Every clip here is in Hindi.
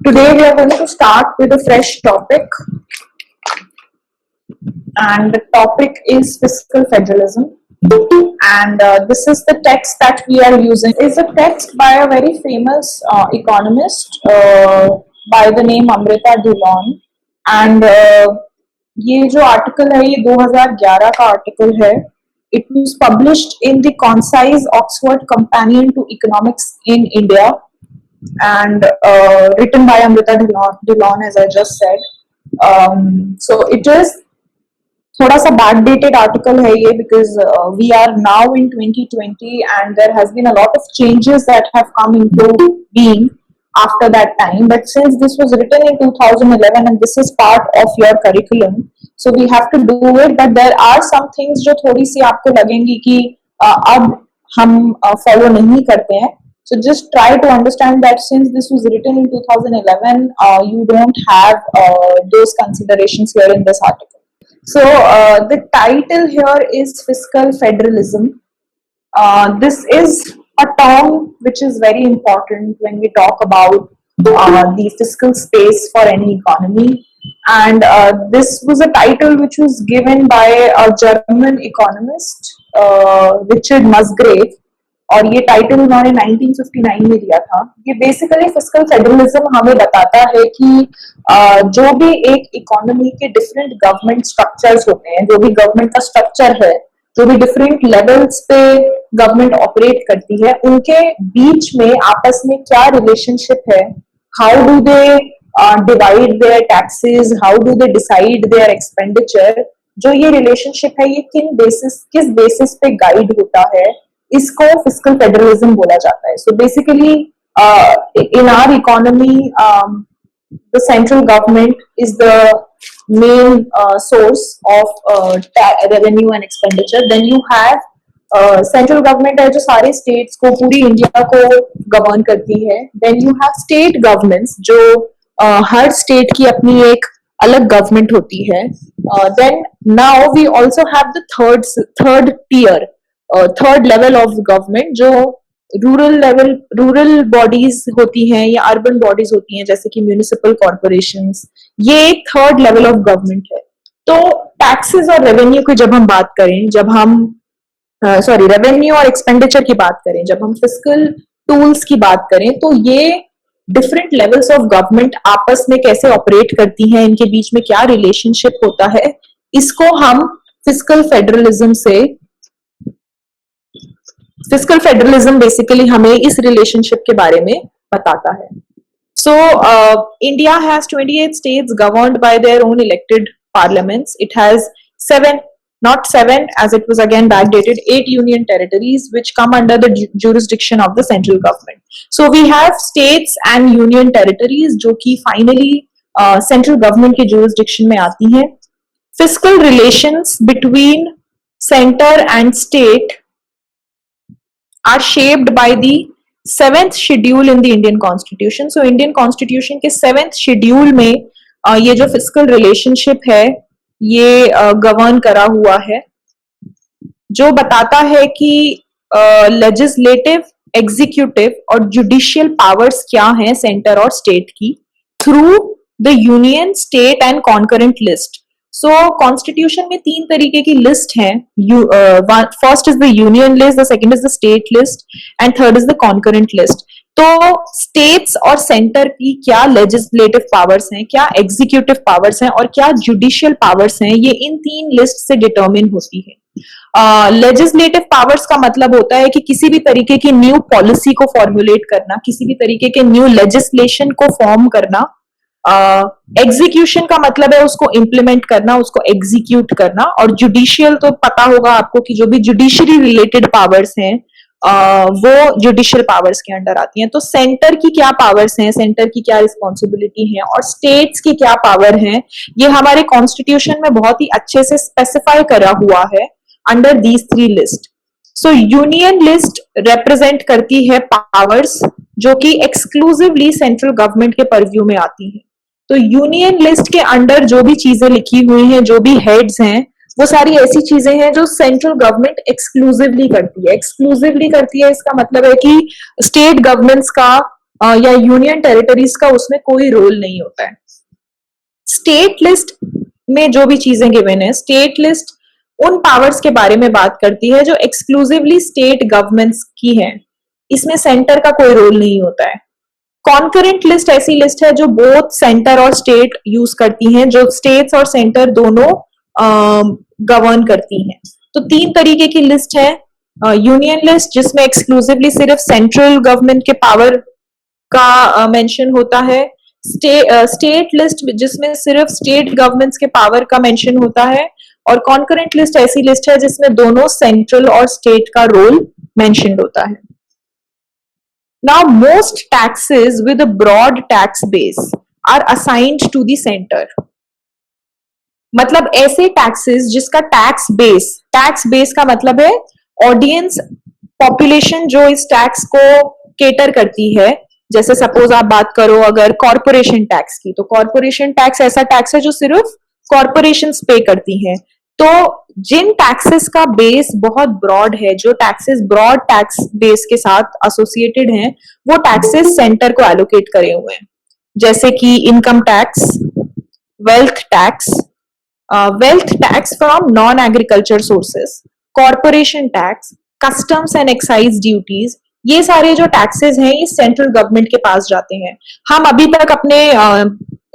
Today we are going to start with a fresh topic, and the topic is fiscal federalism. And this is the text that we are using. Is a text by a very famous economist by the name Amrita Dhillon. And ये जो आर्टिकल है ये 2011 का आर्टिकल है. It was published in the Concise Oxford Companion to Economics in India, and written by Amrita Dhillon, as I just said. So it is थोड़ा सा backdated article है ये, because we are now in 2020 and there has been a lot of changes that have come into being after that time. But since this was written in 2011 and this is part of your curriculum, so we have to do it. But there are some things जो थोड़ी सी आपको लगेंगी कि अब हम follow नहीं करते हैं. So just try to understand that since this was written in 2011, you don't have those considerations here in this article. So the title here is fiscal federalism. This is a term which is very important when we talk about the fiscal space for any economy. And this was a title which was given by a German economist, Richard Musgrave. और ये टाइटल उन्होंने 1959 में दिया था. ये बेसिकली फिस्कल फेडरलिज्म हमें बताता है कि जो भी एक इकोनॉमी के डिफरेंट गवर्नमेंट स्ट्रक्चर्स होते हैं, जो भी गवर्नमेंट का स्ट्रक्चर है, जो भी डिफरेंट लेवल्स पे गवर्नमेंट ऑपरेट करती है, उनके बीच में आपस में क्या रिलेशनशिप है, how do they divide their taxes, how do they decide there expenditure, जो ये रिलेशनशिप है ये किस बेसिस पे गाइड होता है, इसको फिस्कल फेडरलिज्म बोला जाता है. So basically in our economy the central government is the main source of revenue and expenditure. Then you have central government है जो सारे states को, पूरी इंडिया को गवर्न करती है. Then you have state governments जो हर state की अपनी एक अलग गवर्नमेंट होती है. Then now we also have the third tier, third level of government, जो रूरल बॉडीज होती हैं या अर्बन बॉडीज होती हैं, जैसे कि म्यूनिसिपल कॉर्पोरेशंस. ये थर्ड लेवल ऑफ गवर्नमेंट है. तो टैक्सेस और रेवेन्यू की जब हम बात करें, जब हम रेवेन्यू और एक्सपेंडिचर की बात करें, जब हम फिस्कल टूल्स की बात करें, तो ये डिफरेंट लेवल्स ऑफ गवर्नमेंट आपस में कैसे ऑपरेट करती हैं, इनके बीच में क्या रिलेशनशिप होता है, इसको हम फिस्कल फेडरलिज्म बेसिकली हमें इस रिलेशनशिप के बारे में बताता है. So India has 28 states governed by their own elected parliaments. It has 7 as it was again backdated, 8 union territories which come under the jurisdiction of the central government. So we have states and union territories जो कि finally central government के jurisdiction में आती हैं. Fiscal relations between center and state are shaped by the 7th schedule in the Indian Constitution. So Indian Constitution के 7th schedule में ये जो fiscal relationship है ये गवर्न करा हुआ है, जो बताता है कि legislative, executive और judicial powers क्या हैं सेंटर और स्टेट की, through the union, state and concurrent list. So constitution में 3 तरीके की लिस्ट है. First is the union list, the second is the state list and third is the concurrent list. तो स्टेट्स और सेंटर की क्या लेजिस्लेटिव पावर्स हैं, क्या एग्जीक्यूटिव पावर्स हैं और क्या जुडिशियल पावर्स हैं, ये इन 3 लिस्ट से डिटरमिन होती है. लेजिस्लेटिव पावर्स का मतलब होता है कि किसी भी तरीके की न्यू पॉलिसी को फॉर्मुलेट करना, किसी भी तरीके के न्यू लेजिस्लेशन को फॉर्म करना. एग्जीक्यूशन का मतलब है उसको इम्प्लीमेंट करना, उसको एग्जीक्यूट करना. और जुडिशियल तो पता होगा आपको कि जो भी जुडिशरी रिलेटेड पावर्स हैं वो जुडिशियल पावर्स के अंडर आती हैं. तो सेंटर की क्या पावर्स हैं, सेंटर की क्या रिस्पॉन्सिबिलिटी है और स्टेट्स की क्या पावर है, ये हमारे कॉन्स्टिट्यूशन में बहुत ही अच्छे से स्पेसिफाई करा हुआ है under these 3 list. So union list represent करती है पावर्स जो कि एक्सक्लूसिवली सेंट्रल गवर्नमेंट के परव्यू में आती है. तो यूनियन लिस्ट के अंडर जो भी चीजें लिखी हुई हैं, जो भी हेड्स हैं, वो सारी ऐसी चीजें हैं जो सेंट्रल गवर्नमेंट एक्सक्लूसिवली करती है. एक्सक्लूसिवली करती है इसका मतलब है कि स्टेट गवर्नमेंट्स का या यूनियन टेरिटरीज का उसमें कोई रोल नहीं होता है। स्टेट लिस्ट में जो भी चीजें गिवन है, स्टेट लिस्ट उन पावर्स के बारे में बात करती है जो एक्सक्लूसिवली स्टेट गवर्नमेंट्स की है, इसमें सेंटर का कोई रोल नहीं होता है। कॉन्करेंट लिस्ट ऐसी लिस्ट है जो बोथ सेंटर और स्टेट यूज करती हैं, जो स्टेट्स और सेंटर दोनों गवर्न करती हैं। तो तीन तरीके की लिस्ट है। यूनियन लिस्ट जिसमें एक्सक्लूसिवली सिर्फ सेंट्रल गवर्नमेंट के पावर का मेंशन होता है। स्टेट लिस्ट जिसमें सिर्फ स्टेट गवर्नमेंट्स के पावर का मेंशन होता है। और कॉन्करेंट लिस्ट ऐसी लिस्ट है जिसमें दोनों सेंट्रल और स्टेट का रोल मेंशन होता है। Now, most taxes with a broad tax base are assigned to the center. मतलब ऐसे टैक्सेस जिसका टैक्स बेस का मतलब है ऑडियंस, पॉपुलेशन जो इस टैक्स को केटर करती है। जैसे सपोज आप बात करो अगर कॉरपोरेशन टैक्स की, तो कॉरपोरेशन टैक्स ऐसा टैक्स है जो सिर्फ कॉरपोरेशंस पे करती हैं। तो जिन टैक्सेस का बेस बहुत ब्रॉड है, जो टैक्सेस ब्रॉड टैक्स बेस के साथ एसोसिएटेड हैं, वो टैक्सेस सेंटर को एलोकेट करे हुए हैं। जैसे कि income tax, wealth tax, wealth tax from non-agriculture sources, corporation tax, customs and excise duties, ये सारे जो टैक्सेस हैं ये सेंट्रल गवर्नमेंट के पास जाते हैं। हम अभी तक अपने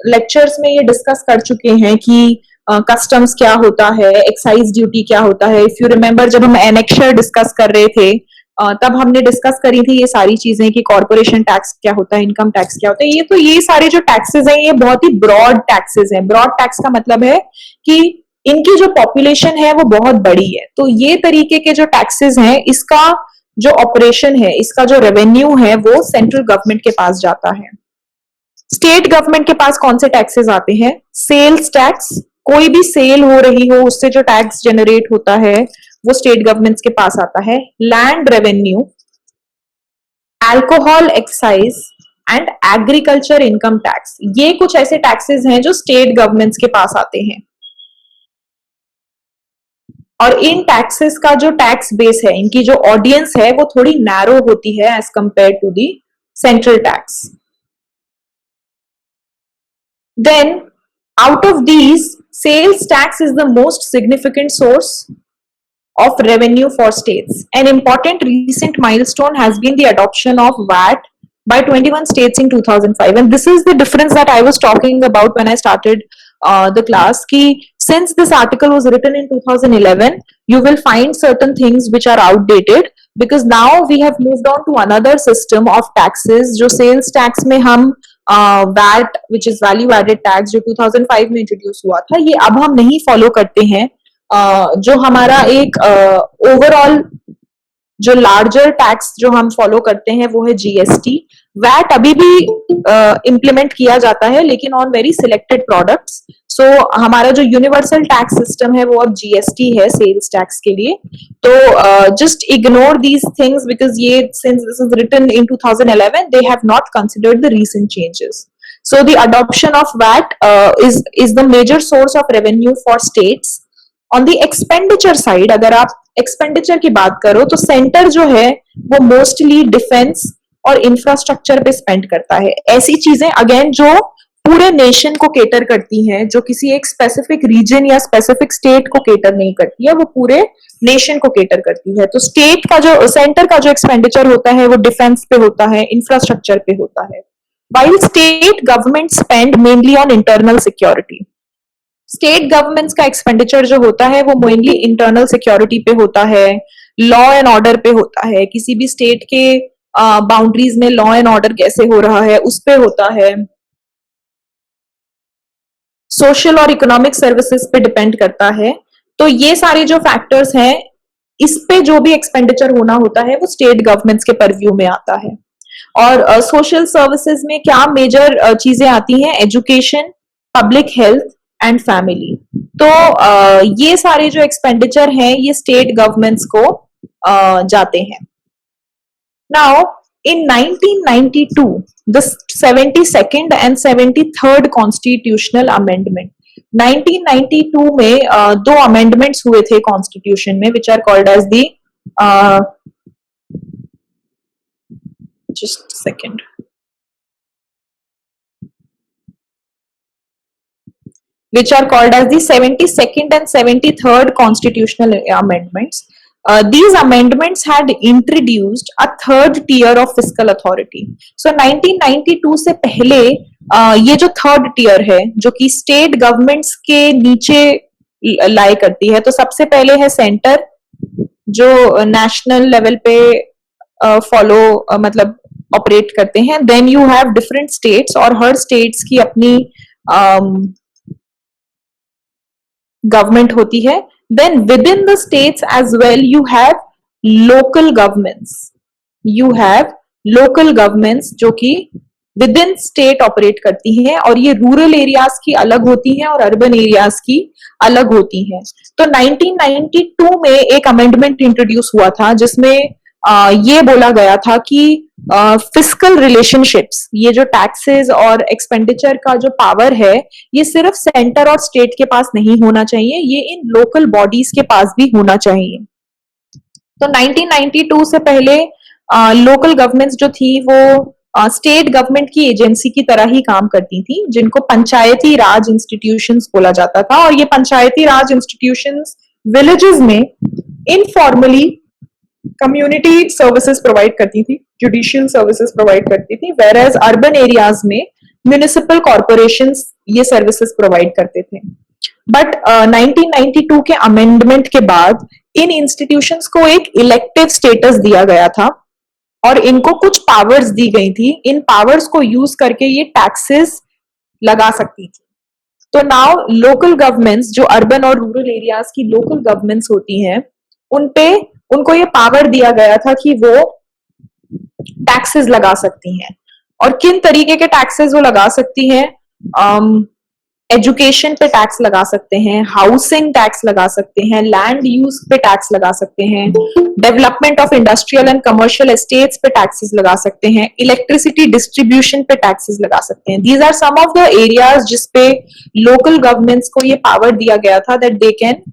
लेक्चर्स में ये डिस्कस कर चुके हैं कि कस्टम्स क्या होता है, एक्साइज ड्यूटी क्या होता है। इफ यू रिमेम्बर जब हम एनेक्शर डिस्कस कर रहे थे तब हमने डिस्कस करी थी ये सारी चीजें कि कॉर्पोरेशन टैक्स क्या होता है, इनकम टैक्स क्या होता है। ये सारे जो टैक्सेस हैं ये बहुत ही ब्रॉड टैक्सेस हैं। ब्रॉड टैक्स का मतलब है कि इनकी जो पॉपुलेशन है वो बहुत बड़ी है। तो ये तरीके के जो टैक्सेस हैं इसका जो ऑपरेशन है, इसका जो रेवेन्यू है वो सेंट्रल गवर्नमेंट के पास जाता है। स्टेट गवर्नमेंट के पास कौन से टैक्सेस आते हैं? सेल्स टैक्स, कोई भी सेल हो रही हो उससे जो टैक्स जनरेट होता है वो स्टेट गवर्नमेंट्स के पास आता है। Land revenue, alcohol excise and agriculture income tax, ये कुछ ऐसे टैक्सेस हैं जो स्टेट गवर्नमेंट्स के पास आते हैं। और इन टैक्सेस का जो टैक्स बेस है, इनकी जो ऑडियंस है वो थोड़ी नैरो होती है as compare to the central tax. Then out of these, sales tax is the most significant source of revenue for states. An important recent milestone has been the adoption of VAT by 21 states in 2005, and this is the difference that I was talking about when I started the class. Ki since this article was written in 2011, you will find certain things which are outdated because now we have moved on to another system of taxes. जो sales tax में हम VAT which is value added tax जो 2005 में इंट्रोड्यूस हुआ था, ये अब हम नहीं फॉलो करते हैं। जो हमारा एक ओवरऑल जो लार्जर टैक्स जो हम फॉलो करते हैं वो है जीएसटी। वैट अभी भी इम्प्लीमेंट किया जाता है लेकिन ऑन वेरी सिलेक्टेड प्रोडक्ट्स। सो हमारा जो यूनिवर्सल टैक्स सिस्टम है वो अब जीएसटी है सेल्स टैक्स के लिए। तो just ignore these things because ये since this is written in 2011 they have not considered the recent changes. So the adoption of VAT is the major source of revenue for states. On the expenditure side, अगर आप एक्सपेंडिचर की बात करो तो सेंटर जो है वो मोस्टली डिफेंस और इंफ्रास्ट्रक्चर पे स्पेंड करता है। ऐसी चीजें अगेन जो पूरे नेशन को केटर करती हैं, जो किसी एक स्पेसिफिक रीजन या स्पेसिफिक स्टेट को केटर नहीं करती है, वो पूरे नेशन को केटर करती है। तो स्टेट का जो सेंटर का जो एक्सपेंडिचर होता है वो डिफेंस पे होता है, इंफ्रास्ट्रक्चर पे होता है। While state governments spend mainly on internal security, state governments का एक्सपेंडिचर जो होता है वो मेनली इंटरनल सिक्योरिटी पे होता है, लॉ एंड ऑर्डर पे होता है। किसी भी स्टेट के बाउंड्रीज में लॉ एंड ऑर्डर कैसे हो रहा है उस पे होता है। सोशल और इकोनॉमिक सर्विसेज पे डिपेंड करता है। तो ये सारे जो फैक्टर्स हैं इस पे जो भी एक्सपेंडिचर होना होता है वो स्टेट गवर्नमेंट्स के परव्यू में आता है। और सोशल सर्विसेज में क्या मेजर चीजें आती हैं? Education, public health and family. तो ये सारे जो एक्सपेंडिचर हैं ये स्टेट गवर्नमेंट्स को जाते हैं। Now in 1992 the 72nd and 73rd constitutional amendment, 1992 में दो अमेंडमेंट्स हुए थे कॉन्स्टिट्यूशन में which are called as the just a second which are called as the 72nd and 73rd constitutional amendments. These amendments had introduced a third tier of fiscal authority. So 1992 से पहले ये जो थर्ड टियर है जो कि स्टेट गवर्नमेंट्स के नीचे लाई करती है, तो सबसे पहले है सेंटर जो नेशनल लेवल पे फॉलो मतलब ऑपरेट करते हैं. Then you have different states और हर स्टेट्स की अपनी गवर्नमेंट होती है. Then within the states as well you have local governments. You have local governments जो कि within state operate करती हैं और ये रूरल एरियाज की अलग होती हैं और अर्बन एरियाज की अलग होती हैं. तो 1992 में एक अमेंडमेंट इंट्रोड्यूस हुआ था जिसमें ये बोला गया था कि फिस्कल रिलेशनशिप्स, ये जो टैक्सेस और एक्सपेंडिचर का जो पावर है ये सिर्फ सेंटर और स्टेट के पास नहीं होना चाहिए, ये इन लोकल बॉडीज के पास भी होना चाहिए. तो 1992 से पहले लोकल गवर्नमेंट्स जो थी वो स्टेट गवर्नमेंट की एजेंसी की तरह ही काम करती थी, जिनको पंचायती राज इंस्टीट्यूशंस बोला जाता था. और ये पंचायती राज इंस्टीट्यूशंस विलेजेस में इनफॉर्मली कम्युनिटी सर्विसेज प्रोवाइड करती थी, जुडिशियल सर्विसेज प्रोवाइड करती थी, वेयर एज अर्बन एरियाज में म्युनिसिपल कॉर्पोरेशंस ये सर्विसेज प्रोवाइड करते थे. बट 1992 के अमेंडमेंट के बाद इन इंस्टीट्यूशंस को एक इलेक्टिव स्टेटस दिया गया था और इनको कुछ पावर्स दी गई थी. इन पावर्स को यूज करके ये टैक्सेस लगा सकती थी. तो नाउ लोकल गवर्नमेंट्स जो अर्बन और रूरल एरियाज की लोकल गवर्नमेंट्स होती हैं उनको ये पावर दिया गया था कि वो टैक्सेस लगा सकती हैं. और किन तरीके के टैक्सेस वो लगा सकती हैं? एजुकेशन पे टैक्स लगा सकते हैं, हाउसिंग टैक्स लगा सकते हैं, लैंड यूज पे टैक्स लगा सकते हैं, development of industrial and commercial estates पे टैक्सेस लगा सकते हैं, इलेक्ट्रिसिटी डिस्ट्रीब्यूशन पे टैक्सेस लगा सकते हैं. These are some of the areas जिसपे लोकल गवर्नमेंट्स को ये पावर दिया गया था that they can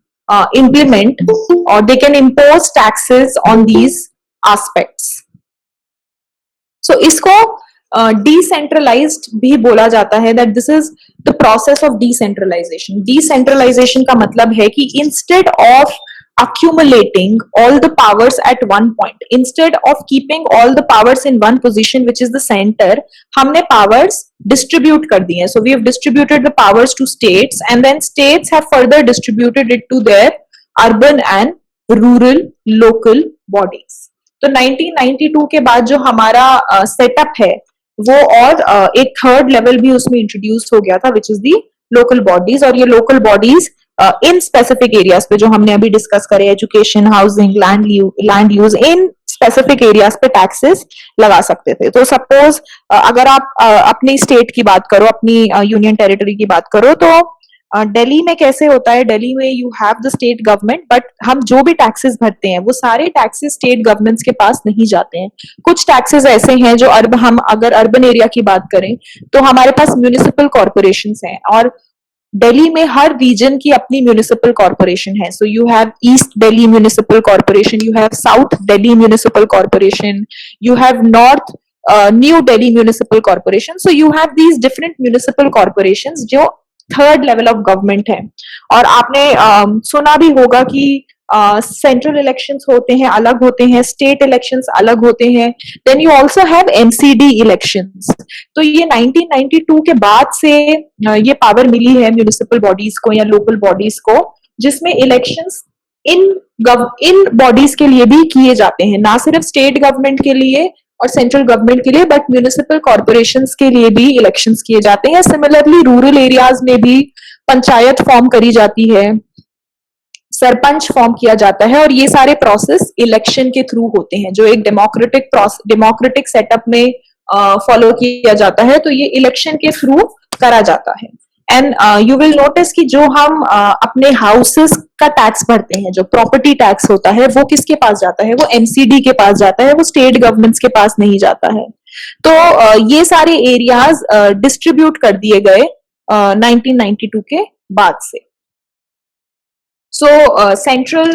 implement or they can impose taxes on these aspects. So इसको decentralized भी बोला जाता है, that this is the process of decentralization. Decentralization का मतलब है कि instead of accumulating all the powers at one point, instead of keeping all the powers in one position which is the center, हमने powers distribute कर दिए. So we have distributed the powers to states and then states have further distributed it to their urban and rural local bodies. तो 1992 के बाद जो हमारा सेटअप है वो और एक थर्ड लेवल भी उसमें इंट्रोड्यूस हो गया था which is the local bodies. और ये local bodies in specific areas पे जो हमने अभी डिस्कस करे, education, housing, land use, in specific areas पे टैक्सेस लगा सकते थे. तो सपोज अगर आप अपनी स्टेट की बात करो, अपनी यूनियन टेरिटरी की बात करो, तो दिल्ली में कैसे होता है? दिल्ली में you have the state government, but हम जो भी टैक्सेस भरते हैं वो सारे टैक्सेस स्टेट गवर्नमेंट्स के पास नहीं जाते हैं. कुछ टैक्सेस ऐसे हैं जो हम अगर अर्बन एरिया की बात करें तो हमारे पास म्यूनिसिपल कॉर्पोरेशंस हैं और दिल्ली में हर रीजन की अपनी म्यूनिसिपल कॉर्पोरेशन है. So you have east Delhi municipal corporation, you have south Delhi municipal corporation, you have north new Delhi municipal corporation. So you have these different municipal corporations जो थर्ड लेवल ऑफ गवर्नमेंट है. और आपने सुना भी होगा कि सेंट्रल इलेक्शंस होते हैं, अलग होते हैं, स्टेट इलेक्शंस अलग होते हैं. Then you also have MCD elections. तो ये 1992 के बाद से ये पावर मिली है म्युनिसिपल बॉडीज को या लोकल बॉडीज को, जिसमें इलेक्शंस इन बॉडीज के लिए भी किए जाते हैं, ना सिर्फ स्टेट गवर्नमेंट के लिए और सेंट्रल गवर्नमेंट के लिए, बट म्युनिसिपल कॉर्पोरेशंस के लिए भी इलेक्शंस किए जाते हैं. सिमिलरली रूरल एरियाज में भी पंचायत फॉर्म करी जाती है, सरपंच फॉर्म किया जाता है, और ये सारे प्रोसेस इलेक्शन के थ्रू होते हैं जो एक डेमोक्रेटिक सेटअप में फॉलो किया जाता है. तो ये इलेक्शन के थ्रू करा जाता है. एंड यू विल नोटिस कि जो हम अपने हाउसेस का टैक्स भरते हैं, जो प्रॉपर्टी टैक्स होता है, वो किसके पास जाता है? वो एमसीडी के पास जाता है, वो स्टेट गवर्नमेंट्स के पास नहीं जाता है. तो ये सारे एरियाज डिस्ट्रीब्यूट कर दिए गए 1992 के बाद से. सो सेंट्रल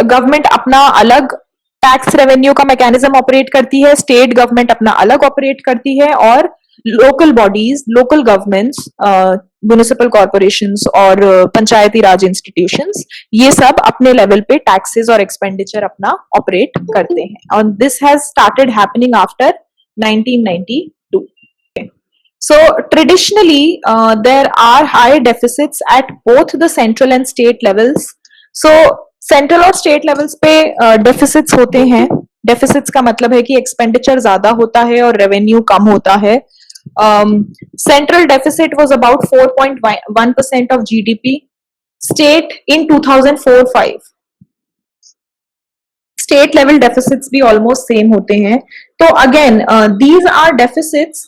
गवर्नमेंट अपना अलग टैक्स रेवेन्यू का मैकेनिज्म ऑपरेट करती है, स्टेट गवर्नमेंट अपना अलग ऑपरेट करती है, और local bodies, local governments, municipal corporations और पंचायती राज इंस्टीट्यूशंस, ये सब अपने लेवल पे टैक्सेस और एक्सपेंडिचर अपना ऑपरेट करते हैं, और this has started happening after 1992. So traditionally, there are high deficits at both the central and state levels. So central और state levels पे deficits होते हैं. Deficits का मतलब है कि expenditure ज्यादा होता है और revenue कम होता है. Central deficit was about 4.1% of GDP. State in 2004-5. State level deficits भी almost same होते हैं. तो again, these are deficits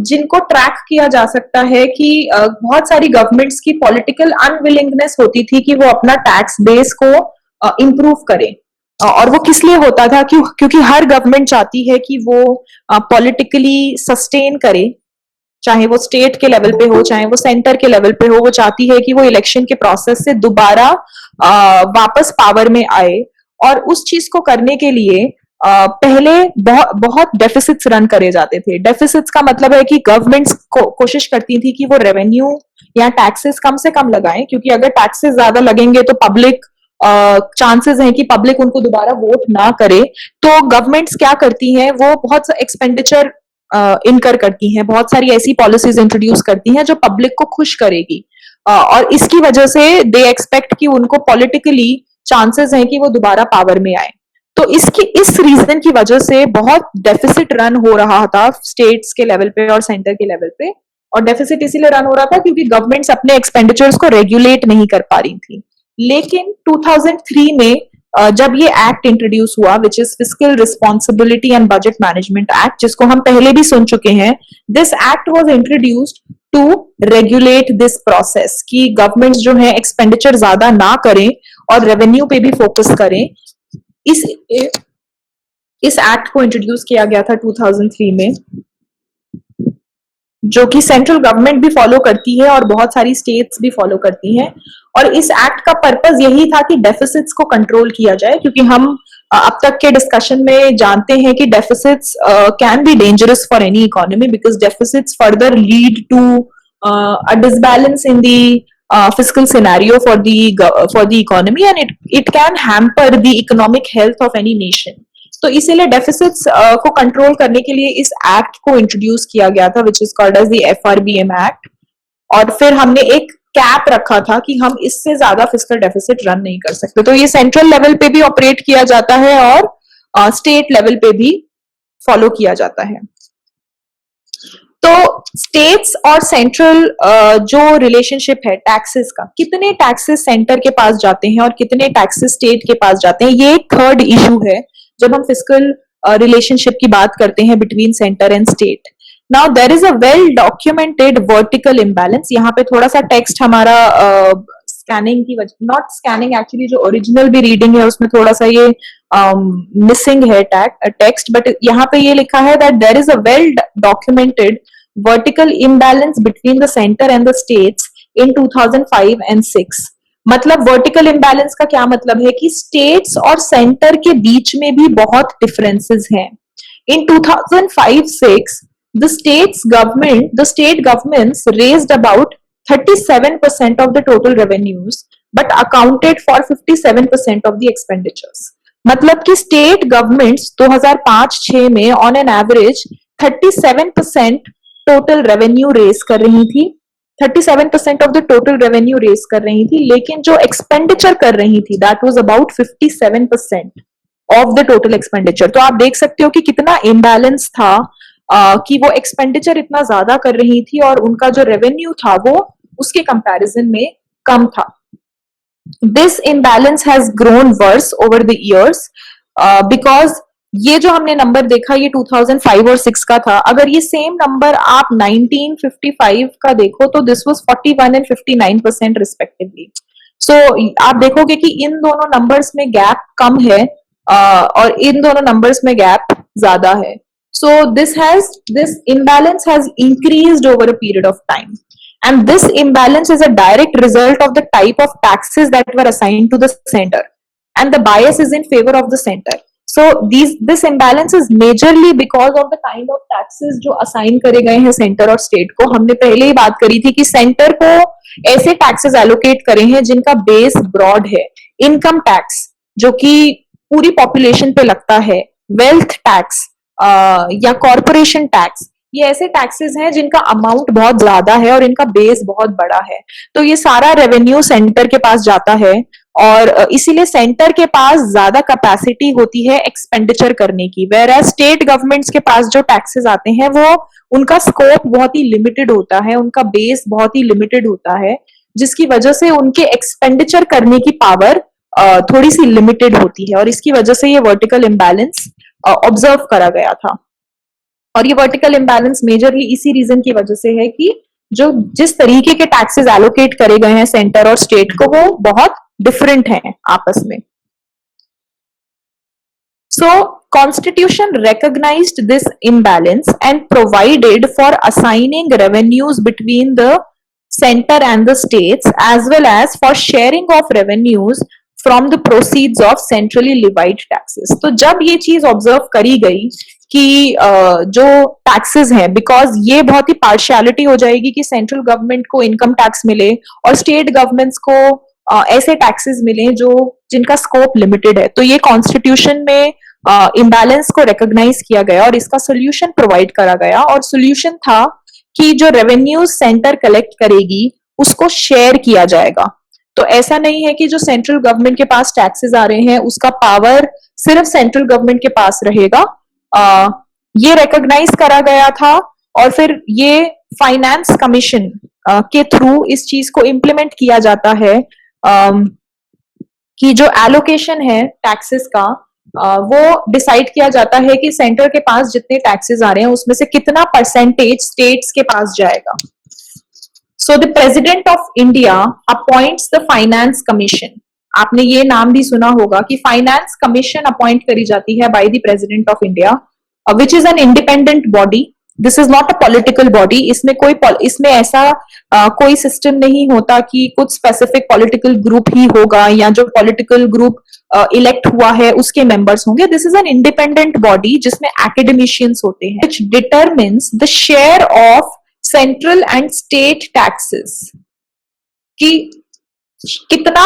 जिनको ट्रैक किया जा सकता है कि बहुत सारी गवर्नमेंट्स की पॉलिटिकल अनविलिंगनेस होती थी कि वो अपना टैक्स बेस को इम्प्रूव करे, और वो किस लिए होता था, क्योंकि हर गवर्नमेंट चाहती है कि वो पॉलिटिकली सस्टेन करे, चाहे वो स्टेट के लेवल पे हो चाहे वो सेंटर के लेवल पे हो, वो चाहती है कि वो इलेक्शन के प्रोसेस से दोबारा वापस पावर में आए, और उस चीज को करने के लिए पहले बहुत डेफिसिट्स रन करे जाते थे. डेफिसिट्स का मतलब है कि गवर्नमेंट्स कोशिश करती थी कि वो रेवेन्यू या टैक्सेस कम से कम लगाएं, क्योंकि अगर टैक्सेस ज्यादा लगेंगे तो पब्लिक चांसेस हैं कि पब्लिक उनको दोबारा वोट ना करे. तो गवर्नमेंट्स क्या करती हैं, वो बहुत एक्सपेंडिचर इनकर करती हैं, बहुत सारी ऐसी पॉलिसीज इंट्रोड्यूस करती हैं जो पब्लिक को खुश करेगी, और इसकी वजह से दे एक्सपेक्ट कि उनको पॉलिटिकली चांसेस हैं कि वो दोबारा पावर में आए. तो इस रीजन की वजह से बहुत डेफिसिट रन हो रहा था स्टेट्स के लेवल पे और सेंटर के लेवल पे, और डेफिसिट इसीलिए रन हो रहा था क्योंकि गवर्नमेंट्स अपने एक्सपेंडिचर्स को रेगुलेट नहीं कर पा रही थी. लेकिन 2003 में जब ये एक्ट इंट्रोड्यूस हुआ, which is fiscal responsibility and budget management act, जिसको हम पहले भी सुन चुके हैं, this act was introduced to regulate this process कि गवर्नमेंट्स जो है एक्सपेंडिचर ज्यादा ना करें और रेवेन्यू पे भी फोकस करें. इस एक्ट को इंट्रोड्यूस किया गया था 2003 में, जो कि सेंट्रल गवर्नमेंट भी फॉलो करती है और बहुत सारी स्टेट्स भी फॉलो करती हैं. और इस एक्ट का पर्पस यही था कि डेफिसिट्स को कंट्रोल किया जाए, क्योंकि हम अब तक के डिस्कशन में जानते हैं कि deficits can be dangerous for any economy, because deficits further lead to a disbalance in the fiscal scenario for the economy, and it can hamper the economic health of any nation. तो इसीलिए डेफिसिट्स को कंट्रोल करने के लिए इस एक्ट को इंट्रोड्यूस किया गया था, which is called as the FRBM act. और फिर हमने एक कैप रखा था कि हम इससे ज्यादा फिस्कल डेफिसिट रन नहीं कर सकते. तो ये सेंट्रल लेवल पे भी ऑपरेट किया जाता है और स्टेट लेवल पे भी फॉलो किया जाता है. तो स्टेट्स और सेंट्रल जो रिलेशनशिप है टैक्सेस का, कितने टैक्सेस सेंटर के पास जाते हैं और कितने टैक्सेस स्टेट के पास जाते हैं, ये एक थर्ड इशू है जब हम फिस्कल रिलेशनशिप की बात करते हैं between centre and state. Now there is a well documented vertical imbalance. यहाँ पे थोड़ा सा टेक्स्ट हमारा स्कैनिंग की वजह, नॉट स्कैनिंग एक्चुअली, जो ओरिजिनल भी रीडिंग है उसमें थोड़ा सा ये मिसिंग है टेक्स्ट, बट यहाँ पे ये लिखा है that there is a well documented vertical imbalance between the center and the states in 2005 and 6. मतलब vertical imbalance का क्या मतलब है कि states और center के बीच में भी बहुत differences हैं. In 2005-6, the state governments raised about 37% of the total revenues, but accounted for 57% of the expenditures. मतलब कि state governments 2005-6 में on an average 37% total revenue raise कर रही थी, 37% of the total revenue raise कर रही थी, लेकिन जो एक्सपेंडिचर कर रही थी that was about 57% of the total expenditure. तो आप देख सकते हो कि कितना इम्बैलेंस था, कि वो एक्सपेंडिचर इतना ज्यादा कर रही थी और उनका जो रेवेन्यू था वो उसके कंपैरिजन में कम था. This imbalance has grown worse over the years, because ये जो हमने नंबर देखा ये 2005 और 6 का था. अगर ये सेम नंबर आप 1955 का देखो तो दिस वाज 41 एंड 59% रिस्पेक्टिवली. सो आप देखोगे कि इन दोनों नंबर्स में गैप कम है और इन दोनों नंबर्स में गैप ज्यादा है. So this imbalance has increased over a period of time, and this imbalance is a direct result of the type of taxes that were assigned to the center, and the bias is in favor of the center. So this imbalance is majorly because of the kind of taxes जो असाइन करे गए हैं सेंटर और स्टेट को. हमने पहले ही बात करी थी कि सेंटर को ऐसे टैक्सेस एलोकेट करे हैं जिनका बेस ब्रॉड है. इनकम टैक्स जो कि पूरी पॉपुलेशन पे लगता है, वेल्थ टैक्स या कॉरपोरेशन टैक्स, ये ऐसे टैक्सेस हैं जिनका अमाउंट बहुत ज्यादा है और इनका बेस बहुत बड़ा है. तो ये सारा रेवेन्यू सेंटर के पास जाता है और इसीलिए सेंटर के पास ज्यादा कैपेसिटी होती है एक्सपेंडिचर करने की. वेयर एज स्टेट गवर्नमेंट्स के पास जो टैक्सेस आते हैं वो उनका स्कोप बहुत ही लिमिटेड होता है, उनका बेस बहुत ही लिमिटेड होता है, जिसकी वजह से उनके एक्सपेंडिचर करने की पावर थोड़ी सी लिमिटेड होती है और इसकी वजह से ये वर्टिकल इम्बैलेंस ऑब्जर्व करा गया था. और ये वर्टिकल इम्बैलेंस मेजरली इसी रीजन की वजह से है कि जो जिस तरीके के टैक्सेस एलोकेट करे गए हैं सेंटर और स्टेट को वो बहुत डिफरेंट हैं आपस में. So Constitution recognized this imbalance and provided for assigning revenues between the center and the states as well as for sharing of revenues from the proceeds of centrally levied taxes. तो जब ये चीज ऑब्जर्व करी गई कि जो टैक्सेस हैं, बिकॉज ये बहुत ही पार्शियलिटी हो जाएगी कि सेंट्रल गवर्नमेंट को इनकम टैक्स मिले और स्टेट गवर्नमेंट्स को ऐसे टैक्सेस मिले जो जिनका स्कोप लिमिटेड है. तो ये कॉन्स्टिट्यूशन में इम्बैलेंस को रिकॉग्नाइज किया गया और इसका सोल्यूशन प्रोवाइड करा गया. और सोल्यूशन था कि जो रेवेन्यू सेंटर कलेक्ट करेगी उसको शेयर किया जाएगा. तो ऐसा नहीं है कि जो सेंट्रल गवर्नमेंट के पास टैक्सेस आ रहे हैं उसका पावर सिर्फ सेंट्रल गवर्नमेंट के पास रहेगा. ये रिकॉग्नाइज करा गया था और फिर ये फाइनेंस कमीशन के थ्रू इस चीज को इम्प्लीमेंट किया जाता है कि जो एलोकेशन है टैक्सेस का वो डिसाइड किया जाता है कि सेंटर के पास जितने टैक्सेस आ रहे हैं उसमें से कितना परसेंटेज स्टेट्स के पास जाएगा. So the president of India appoints the finance commission. आपने ये नाम भी सुना होगा कि फाइनेंस कमीशन अपॉइंट करी जाती है by the president of India, which is an independent body. This is not a political body. इसमें ऐसा कोई सिस्टम नहीं होता कि कुछ स्पेसिफिक पॉलिटिकल ग्रुप ही होगा या जो पॉलिटिकल ग्रुप इलेक्ट हुआ है उसके मेंबर्स होंगे. This is an independent body जिसमें एकेडमिशियंस होते हैं, which determines the share of central and state taxes कि कितना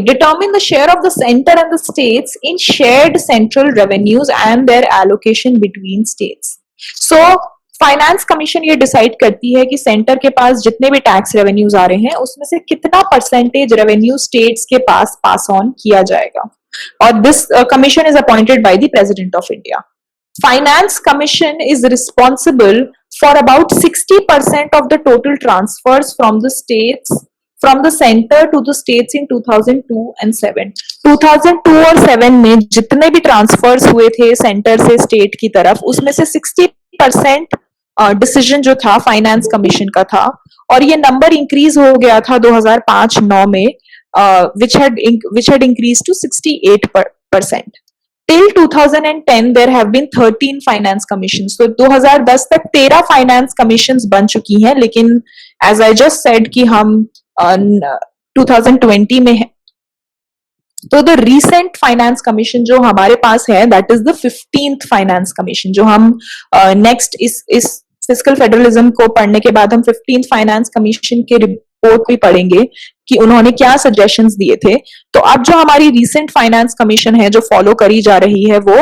determine the share of the center and the states in shared central revenues and their allocation between states. So finance commission ये डिसाइड करती है कि सेंटर के पास जितने भी टैक्स रेवेन्यूज आ रहे हैं उसमें से कितना परसेंटेज रेवेन्यू स्टेट्स के पास ऑन किया जाएगा. और this commission is appointed by the president of India. Finance commission is responsible for about 60% of the total transfers from the states from the center to the states in 2002 and 7. 2002 और 7 में जितने भी ट्रांसफर्स हुए थे सेंटर से स्टेट की तरफ उसमें से 60% डिसीजन जो था फाइनेंस कमीशन का था और ये नंबर इंक्रीज हो गया था 2005-9 में which had increased to 68%. Till 2010 there have been 13 finance commissions. तो 2010 तक 13 फाइनेंस कमीशंस बन चुकी हैं, लेकिन एज आई जस्ट सेड कि हम 2020 में है. तो द रीसेंट फाइनेंस कमीशन जो हमारे पास है that is the 15th finance commission, जो हम नेक्स्ट इस फिस्कल फेडरलिज्म को पढ़ने के बाद हम 15th फाइनेंस कमीशन के रिपोर्ट भी पढ़ेंगे कि उन्होंने क्या सजेशंस दिए थे. तो अब जो हमारी रीसेंट फाइनेंस कमीशन है जो फॉलो करी जा रही है वो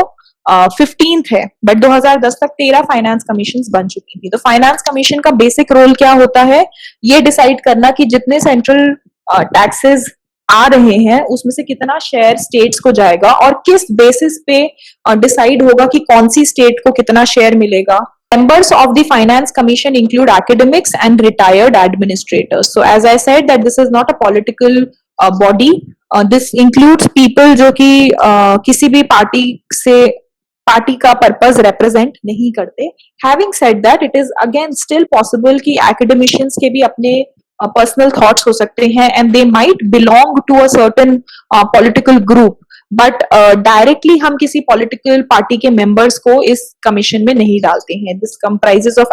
15th है, बट 2010 तक 13 फाइनेंस कमीशंस बन चुकी थी. तो फाइनेंस कमीशन का बेसिक रोल क्या होता है, ये डिसाइड करना कि जितने सेंट्रल टैक्सेस आ रहे हैं उसमें से कितना शेयर स्टेट्स को जाएगा और किस बेसिस पे डिसाइड होगा कि कौन सी स्टेट को कितना शेयर मिलेगा. Members of the Finance Commission include academics and retired administrators. So as I said that this is not a political body. This includes people जो कि किसी भी पार्टी का पर्पस रिप्रेजेंट नहीं करते. Having said that, it is again still possible कि academicians के भी अपने पर्सनल थॉट्स हो सकते हैं and they might belong to a certain political group. But directly हम किसी पॉलिटिकल पार्टी के मेंबर्स को इस कमीशन में नहीं डालते हैं. This comprises of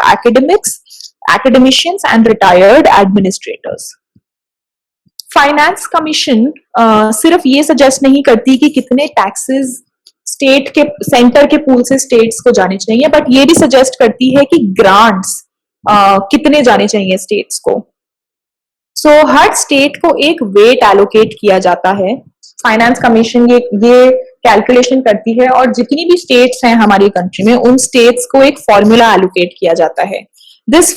academicians and retired administrators. Finance commission सिर्फ ये सजेस्ट नहीं करती कि कितने टैक्सेस स्टेट के सेंटर के पूल से स्टेट्स को जाने चाहिए, बट ये भी सजेस्ट करती है कि ग्रांट्स कितने जाने चाहिए स्टेट्स को। सो हर स्टेट को एक वेट एलोकेट किया जाता है। फाइनेंस कमीशन ये कैलकुलेशन करती है, और जितनी भी स्टेट्स हैं हमारी कंट्री में, उन स्टेट्स को एक फॉर्मूला एलोकेट किया जाता है। दिस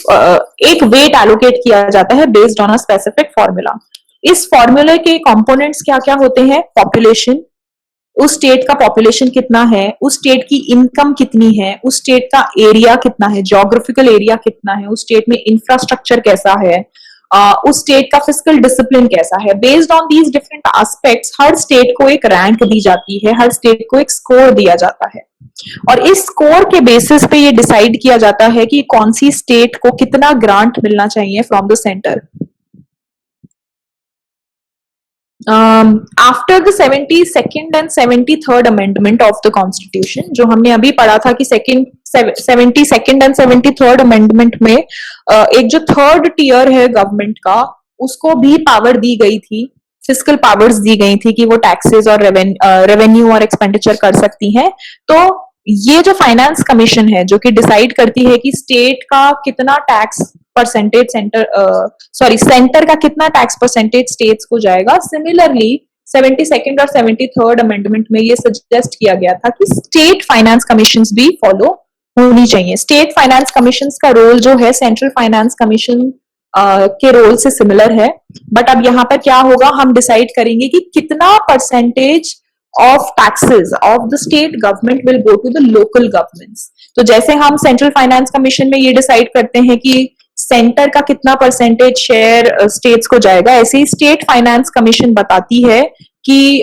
एक वेट एलोकेट किया जाता है based on a specific formula. इस फॉर्मूले के कंपोनेंट्स क्या क्या होते हैं? पॉपुलेशन, उस स्टेट का पॉपुलेशन कितना है, उस स्टेट की इनकम कितनी है, उस स्टेट का एरिया कितना है, ज्योग्राफिकल एरिया कितना है, उस स्टेट में इंफ्रास्ट्रक्चर कैसा है, उस स्टेट का फिजिकल डिसिप्लिन कैसा है। Based on these different aspects her state को एक रैंक दी जाती है, हर स्टेट को एक स्कोर दिया जाता है, और इस स्कोर के बेसिस पे ये डिसाइड किया जाता है कि कौन सी स्टेट को कितना ग्रांट मिलना चाहिए from the centre. After the 72nd and 73rd amendment of the constitution, जो हमने अभी पढ़ा था कि 72nd एंड 73rd अमेंडमेंट में एक जो थर्ड टियर है गवर्नमेंट का, उसको भी पावर दी गई थी, फिजिकल पावर्स दी गई थी कि वो टैक्सेस और रेवेन्यू और एक्सपेंडिचर कर सकती हैं। तो ये जो फाइनेंस कमीशन है जो कि डिसाइड करती है कि स्टेट का कितना टैक्स परसेंटेज सेंटर का कितना टैक्स परसेंटेज स्टेट्स को जाएगा, सिमिलरली 72nd और 73rd अमेंडमेंट में ये सजेस्ट किया गया था कि स्टेट फाइनेंस कमीशन भी फॉलो होनी चाहिए। स्टेट फाइनेंस कमीशन का रोल जो है सेंट्रल फाइनेंस कमीशन के रोल से सिमिलर है, बट अब यहाँ पर क्या होगा, हम डिसाइड करेंगे कि कितना percentage of taxes of the state government will go to the local governments। तो जैसे हम सेंट्रल फाइनेंस कमीशन में ये डिसाइड करते हैं कि सेंटर का कितना परसेंटेज शेयर स्टेट्स को जाएगा, ऐसे ही स्टेट फाइनेंस कमीशन बताती है कि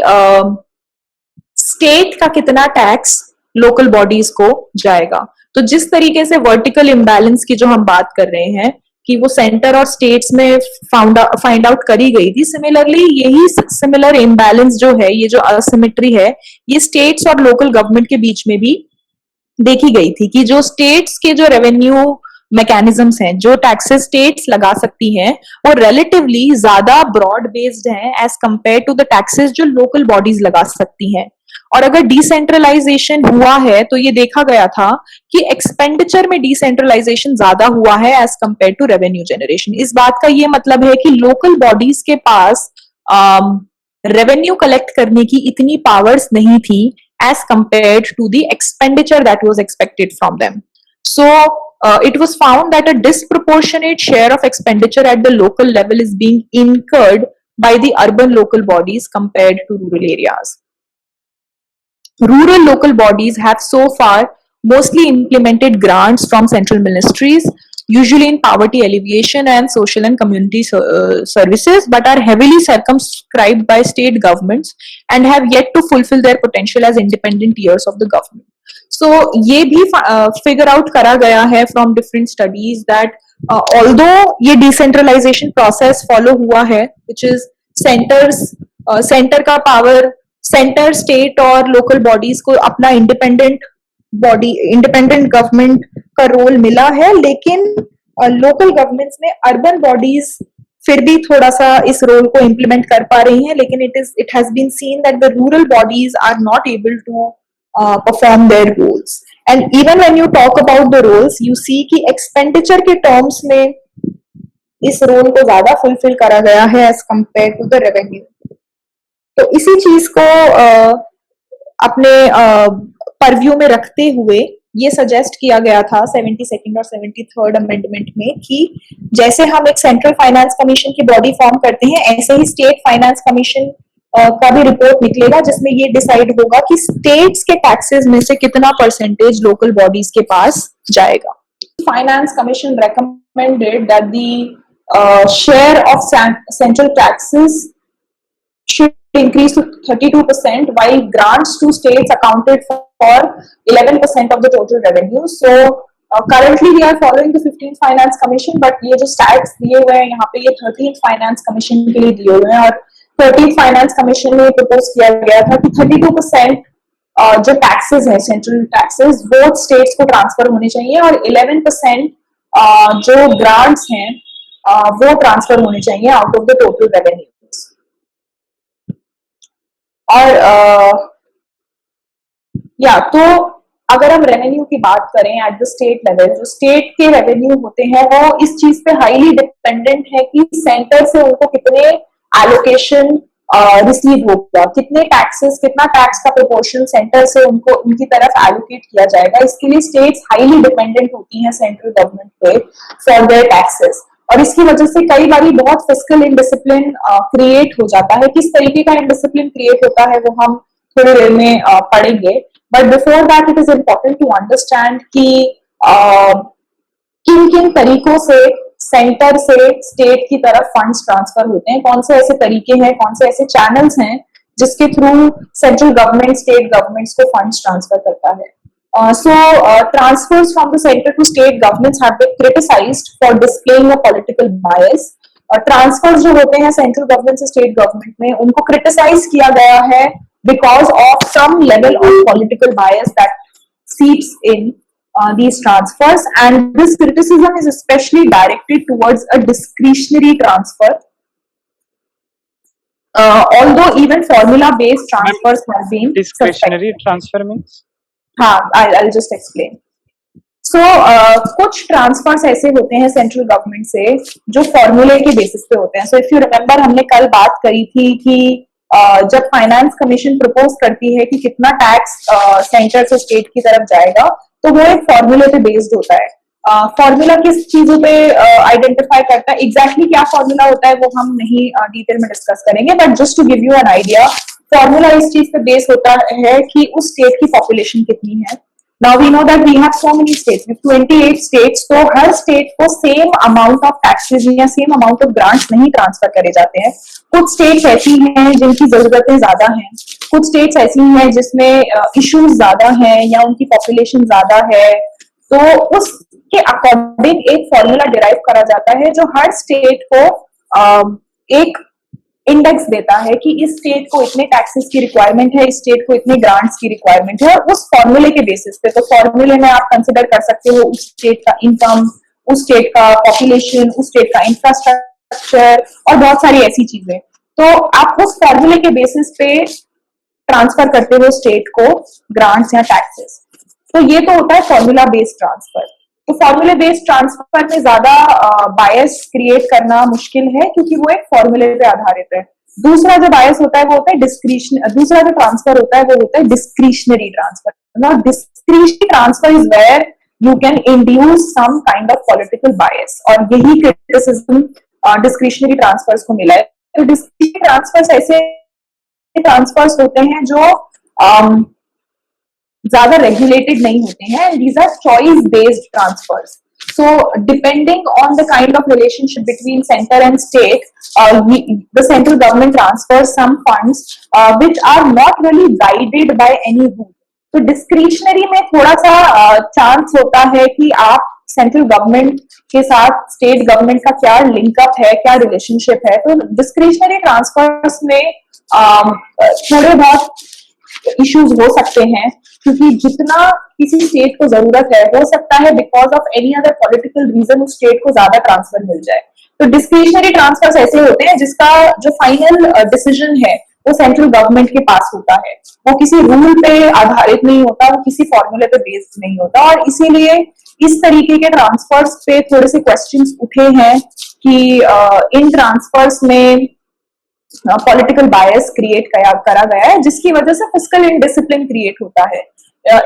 स्टेट का कितना टैक्स लोकल बॉडीज को जाएगा। तो जिस तरीके से वर्टिकल इम्बैलेंस की जो हम बात कर रहे हैं कि वो सेंटर और स्टेट्स में फाइंड आउट करी गई थी, सिमिलरली यही सिमिलर इम्बैलेंस जो है, ये जो असिमेट्री है, ये स्टेट्स और लोकल गवर्नमेंट के बीच में भी देखी गई थी कि जो स्टेट्स के जो रेवेन्यू मैकेनिज्म्स हैं, जो टैक्सेस स्टेट्स लगा सकती हैं, वो रिलेटिवली ज्यादा ब्रॉड बेस्ड हैं as compare to the taxes जो लोकल बॉडीज लगा सकती हैं। और अगर डिसेंट्रलाइजेशन हुआ है तो ये देखा गया था कि एक्सपेंडिचर में डिसेंट्रलाइजेशन ज्यादा हुआ है as compare to revenue generation. इस बात का ये मतलब है कि लोकल बॉडीज के पास रेवेन्यू कलेक्ट करने की इतनी पावर्स नहीं थी as compared to the expenditure that was expected from them. So it was found that a disproportionate share of expenditure at the local level is being incurred by the urban local bodies compared to rural areas. Rural local bodies have so far mostly implemented grants from central ministries, usually in poverty alleviation and social and community services, but are heavily circumscribed by state governments and have yet to fulfill their potential as independent tiers of the government. So ये भी figure out करा गया है from different studies that although ये decentralization process follow हुआ है, which is center का power, सेंटर स्टेट और लोकल बॉडीज को अपना इंडिपेंडेंट गवर्नमेंट का रोल मिला है, लेकिन लोकल गवर्नमेंट्स में अर्बन बॉडीज फिर भी थोड़ा सा इस रोल को इम्प्लीमेंट कर पा रही हैं, लेकिन it has been seen that the rural bodies are not able to perform their roles. And even when you talk about the roles, you see कि एक्सपेंडिचर के टर्म्स में इस रोल को ज्यादा फुलफिल करा गया है as compare to the revenue. तो इसी चीज को अपने परव्यू में रखते हुए ये सजेस्ट किया गया था 72nd और 73rd अमेंडमेंट में कि जैसे हम एक सेंट्रल फाइनेंस कमीशन की बॉडी फॉर्म करते हैं, ऐसे ही स्टेट फाइनेंस कमीशन का भी रिपोर्ट निकलेगा जिसमें ये डिसाइड होगा कि स्टेट्स के टैक्सेस में से कितना परसेंटेज लोकल बॉडीज के पास जाएगा। Finance commission recommended that the share of central taxes should increase to 32%, while grants to states accounted for 11% of the total revenue. So currently we are following the 15th Finance Commission, but ये जो stats दिए हुए हैं यहाँ पे ये 13th Finance Commission के लिए दिए हुए हैं, और 13th Finance Commission में propose किया गया था कि 32% जो taxes हैं, central taxes, वो states को transfer होने चाहिए, और 11% जो grants हैं वो transfer होने चाहिए out of the total revenue। और या तो अगर हम रेवेन्यू की बात करें एट द स्टेट लेवल, जो स्टेट के रेवेन्यू होते हैं वो इस चीज पे हाईली डिपेंडेंट है कि सेंटर से उनको कितने एलोकेशन रिसीव होगा, कितने टैक्सेस, कितना टैक्स का प्रोपोर्शन सेंटर से उनको उनकी तरफ एलोकेट किया जाएगा। इसके लिए स्टेट्स हाईली डिपेंडेंट होती हैं सेंट्रल गवर्नमेंट पे फॉर देयर टैक्सेस, और इसकी वजह से कई बार बहुत फिस्कल इनडिसिप्लिन क्रिएट हो जाता है। किस तरीके का इनडिसिप्लिन क्रिएट होता है वो हम थोड़ी देर में पढ़ेंगे, but before that it is important to understand कि किन किन तरीकों से सेंटर से स्टेट की तरफ फंड्स ट्रांसफर होते हैं, कौन से ऐसे तरीके हैं, कौन से ऐसे चैनल्स हैं जिसके through central government state governments को फंड्स ट्रांसफर करता है। Transfers from the center to state governments have been criticized for displaying a political bias. Transfers जो होते हैं सेंट्रल गवर्नमेंट से स्टेट गवर्नमेंट में, उनको क्रिटिसाइज किया गया है because of some level of political bias that seeps in these transfers, and this criticism is especially directed towards a discretionary transfer. Although even formula-based transfers have been discretionary transfer means? हाँ, I'll just explain. So कुछ ट्रांसफर्स ऐसे होते हैं सेंट्रल गवर्नमेंट से जो फॉर्मूले के बेसिस पे होते हैं। सो इफ यू रिमेम्बर, हमने कल बात करी थी कि जब फाइनेंस कमीशन प्रपोज करती है कि कितना टैक्स सेंटर से स्टेट की तरफ जाएगा, तो वो एक फॉर्मूले पे बेस्ड होता है। फॉर्मूला किस चीजों पे आइडेंटिफाई करता है, एग्जैक्टली क्या फॉर्मूला होता है वो हम नहीं डिटेल में डिस्कस करेंगे, but just to give you an idea, formula इस चीज पे बेस होता है कि उस स्टेट की पॉपुलेशन कितनी है। Now we know that we have so many states, we have 28 states, तो हर स्टेट को सेम अमाउंट ऑफ टैक्सेस या सेम अमाउंट ऑफ ग्रांट्स नहीं ट्रांसफर करे जाते हैं। कुछ स्टेट्स ऐसी हैं जिनकी जरूरतें ज्यादा हैं, कुछ स्टेट्स ऐसी हैं जिसमें इश्यूज ज्यादा हैं या उनकी पॉपुलेशन ज्यादा है, तो उसके अकॉर्डिंग एक फॉर्मूला डिराइव करा जाता है जो हर स्टेट को एक इंडेक्स देता है कि इस स्टेट को इतने टैक्सेस की रिक्वायरमेंट है, इस स्टेट को इतने ग्रांट्स की रिक्वायरमेंट है, और उस फॉर्मूले के बेसिस पे, तो फॉर्मूले में आप कंसिडर कर सकते हो उस स्टेट का इनकम, उस स्टेट का पॉपुलेशन, उस स्टेट का इंफ्रास्ट्रक्चर और बहुत सारी ऐसी चीजें, तो आप उस फॉर्मूले के बेसिस पे ट्रांसफर करते हो स्टेट को ग्रांट्स या टैक्सेस। तो ये तो होता है फॉर्मूला बेस्ड ट्रांसफर। तो फॉर्मूले बेस्ड ट्रांसफर में ज्यादा बायस क्रिएट करना मुश्किल है क्योंकि वो एक फॉर्मूले पे आधारित है। दूसरा जो बायस होता है वो होता है दूसरा जो ट्रांसफर होता है वो होता है discretionary transfer. Now discretionary transfer is where you can induce some kind of political bias, और यही क्रिटिसिज्म डिस्क्रिशनरी ट्रांसफर्स को मिला है। तो डिस्क्रिशनरी ट्रांसफर्स ऐसे ट्रांसफर्स होते हैं जो ज्यादा रेगुलेटेड नहीं होते हैं, these are choice based transfers. So depending on the kind of relationship between center and state, the central government transfers some funds which are not really guided by any rule. तो डिस्क्रिशनरी में थोड़ा सा चांस होता है कि आप सेंट्रल गवर्नमेंट के साथ स्टेट गवर्नमेंट का क्या लिंकअप है, क्या रिलेशनशिप है। तो डिस्क्रिशनरी ट्रांसफर्स में थोड़े बहुत इश्यूज हो सकते हैं क्योंकि जितना किसी स्टेट को जरूरत है, हो सकता है because of any other political reason उस स्टेट को ज्यादा ट्रांसफर मिल जाए। तो डिस्क्रिशनरी ट्रांसफर्स ऐसे होते हैं जिसका जो फाइनल डिसीजन है वो सेंट्रल गवर्नमेंट के पास होता है, वो किसी रूल पे आधारित नहीं होता, वो किसी फॉर्मूले पे बेस्ड नहीं होता, और इसीलिए इस तरीके के ट्रांसफर्स पे थोड़े से क्वेश्चंस उठे हैं कि इन ट्रांसफर्स में पॉलिटिकल बायस क्रिएट करा गया है, जिसकी वजह से फिस्कल इनडिसिप्लिन क्रिएट होता है।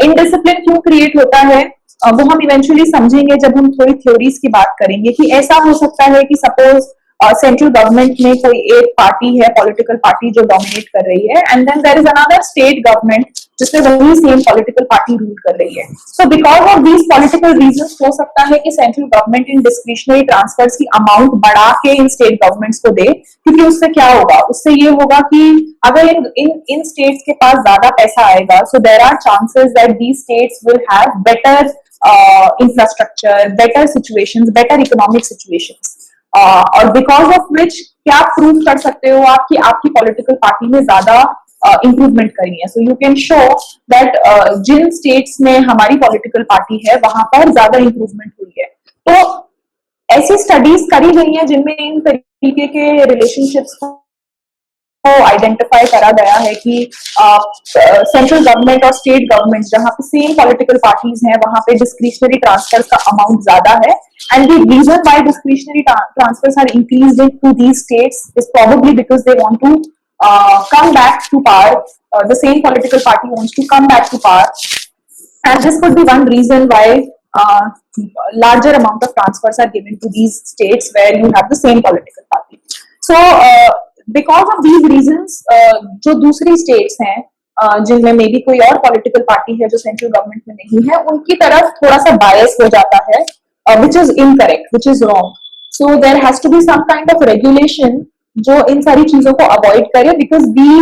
इनडिसिप्लिन क्यों क्रिएट होता है वो हम इवेंचुअली समझेंगे जब हम थोड़ी थ्योरीज की बात करेंगे कि ऐसा हो सकता है कि सपोज सेंट्रल गवर्नमेंट में कोई एक पार्टी है, पॉलिटिकल पार्टी जो डोमिनेट कर रही है, and then there is another state government जिसमें वही सेम पॉलिटिकल पार्टी रूल कर रही है। So because of these political reasons हो सकता है कि सेंट्रल गवर्नमेंट इन डिस्क्रिशनरी ट्रांसफर्स की अमाउंट बढ़ा के इन स्टेट गवर्नमेंट्स को दे, क्योंकि उससे क्या होगा, उससे ये होगा कि अगर इन स्टेट्स के पास ज्यादा पैसा आएगा, so there are chances that these states will have better infrastructure, better situations, better economic situations, और बिकॉज ऑफ विच क्या प्रूव कर सकते हो आप कि आपकी पॉलिटिकल पार्टी ने ज्यादा इंप्रूवमेंट करी है। So you can show that जिन स्टेट्स में हमारी पॉलिटिकल पार्टी है वहां पर ज्यादा इंप्रूवमेंट हुई है। तो ऐसी स्टडीज करी गई हैं जिनमें इन तरीके के रिलेशनशिप्स को को आइडेंटिफाई करा गया है कि सेंट्रल गवर्नमेंट और स्टेट गवर्नमेंट जहां पे सेम पॉलिटिकल पार्टीज हैं वहां पे डिस्क्रिशनरी ट्रांसफर का अमाउंट ज्यादा है and the reason why discretionary transfers are increased to these states is probably because they want to come back to power. The same political party wants to come back to power, and this could be one reason why larger amount of transfers are given to these states where you have the same political party. So because of these reasons, जो दूसरी states हैं जिनमें मे बी कोई और पॉलिटिकल पार्टी है जो सेंट्रल गवर्नमेंट में नहीं है उनकी तरफ थोड़ा सा बायस हो जाता है which is incorrect which is wrong so there has to be some kind of regulation जो इन सारी चीजों को अवॉइड करे because we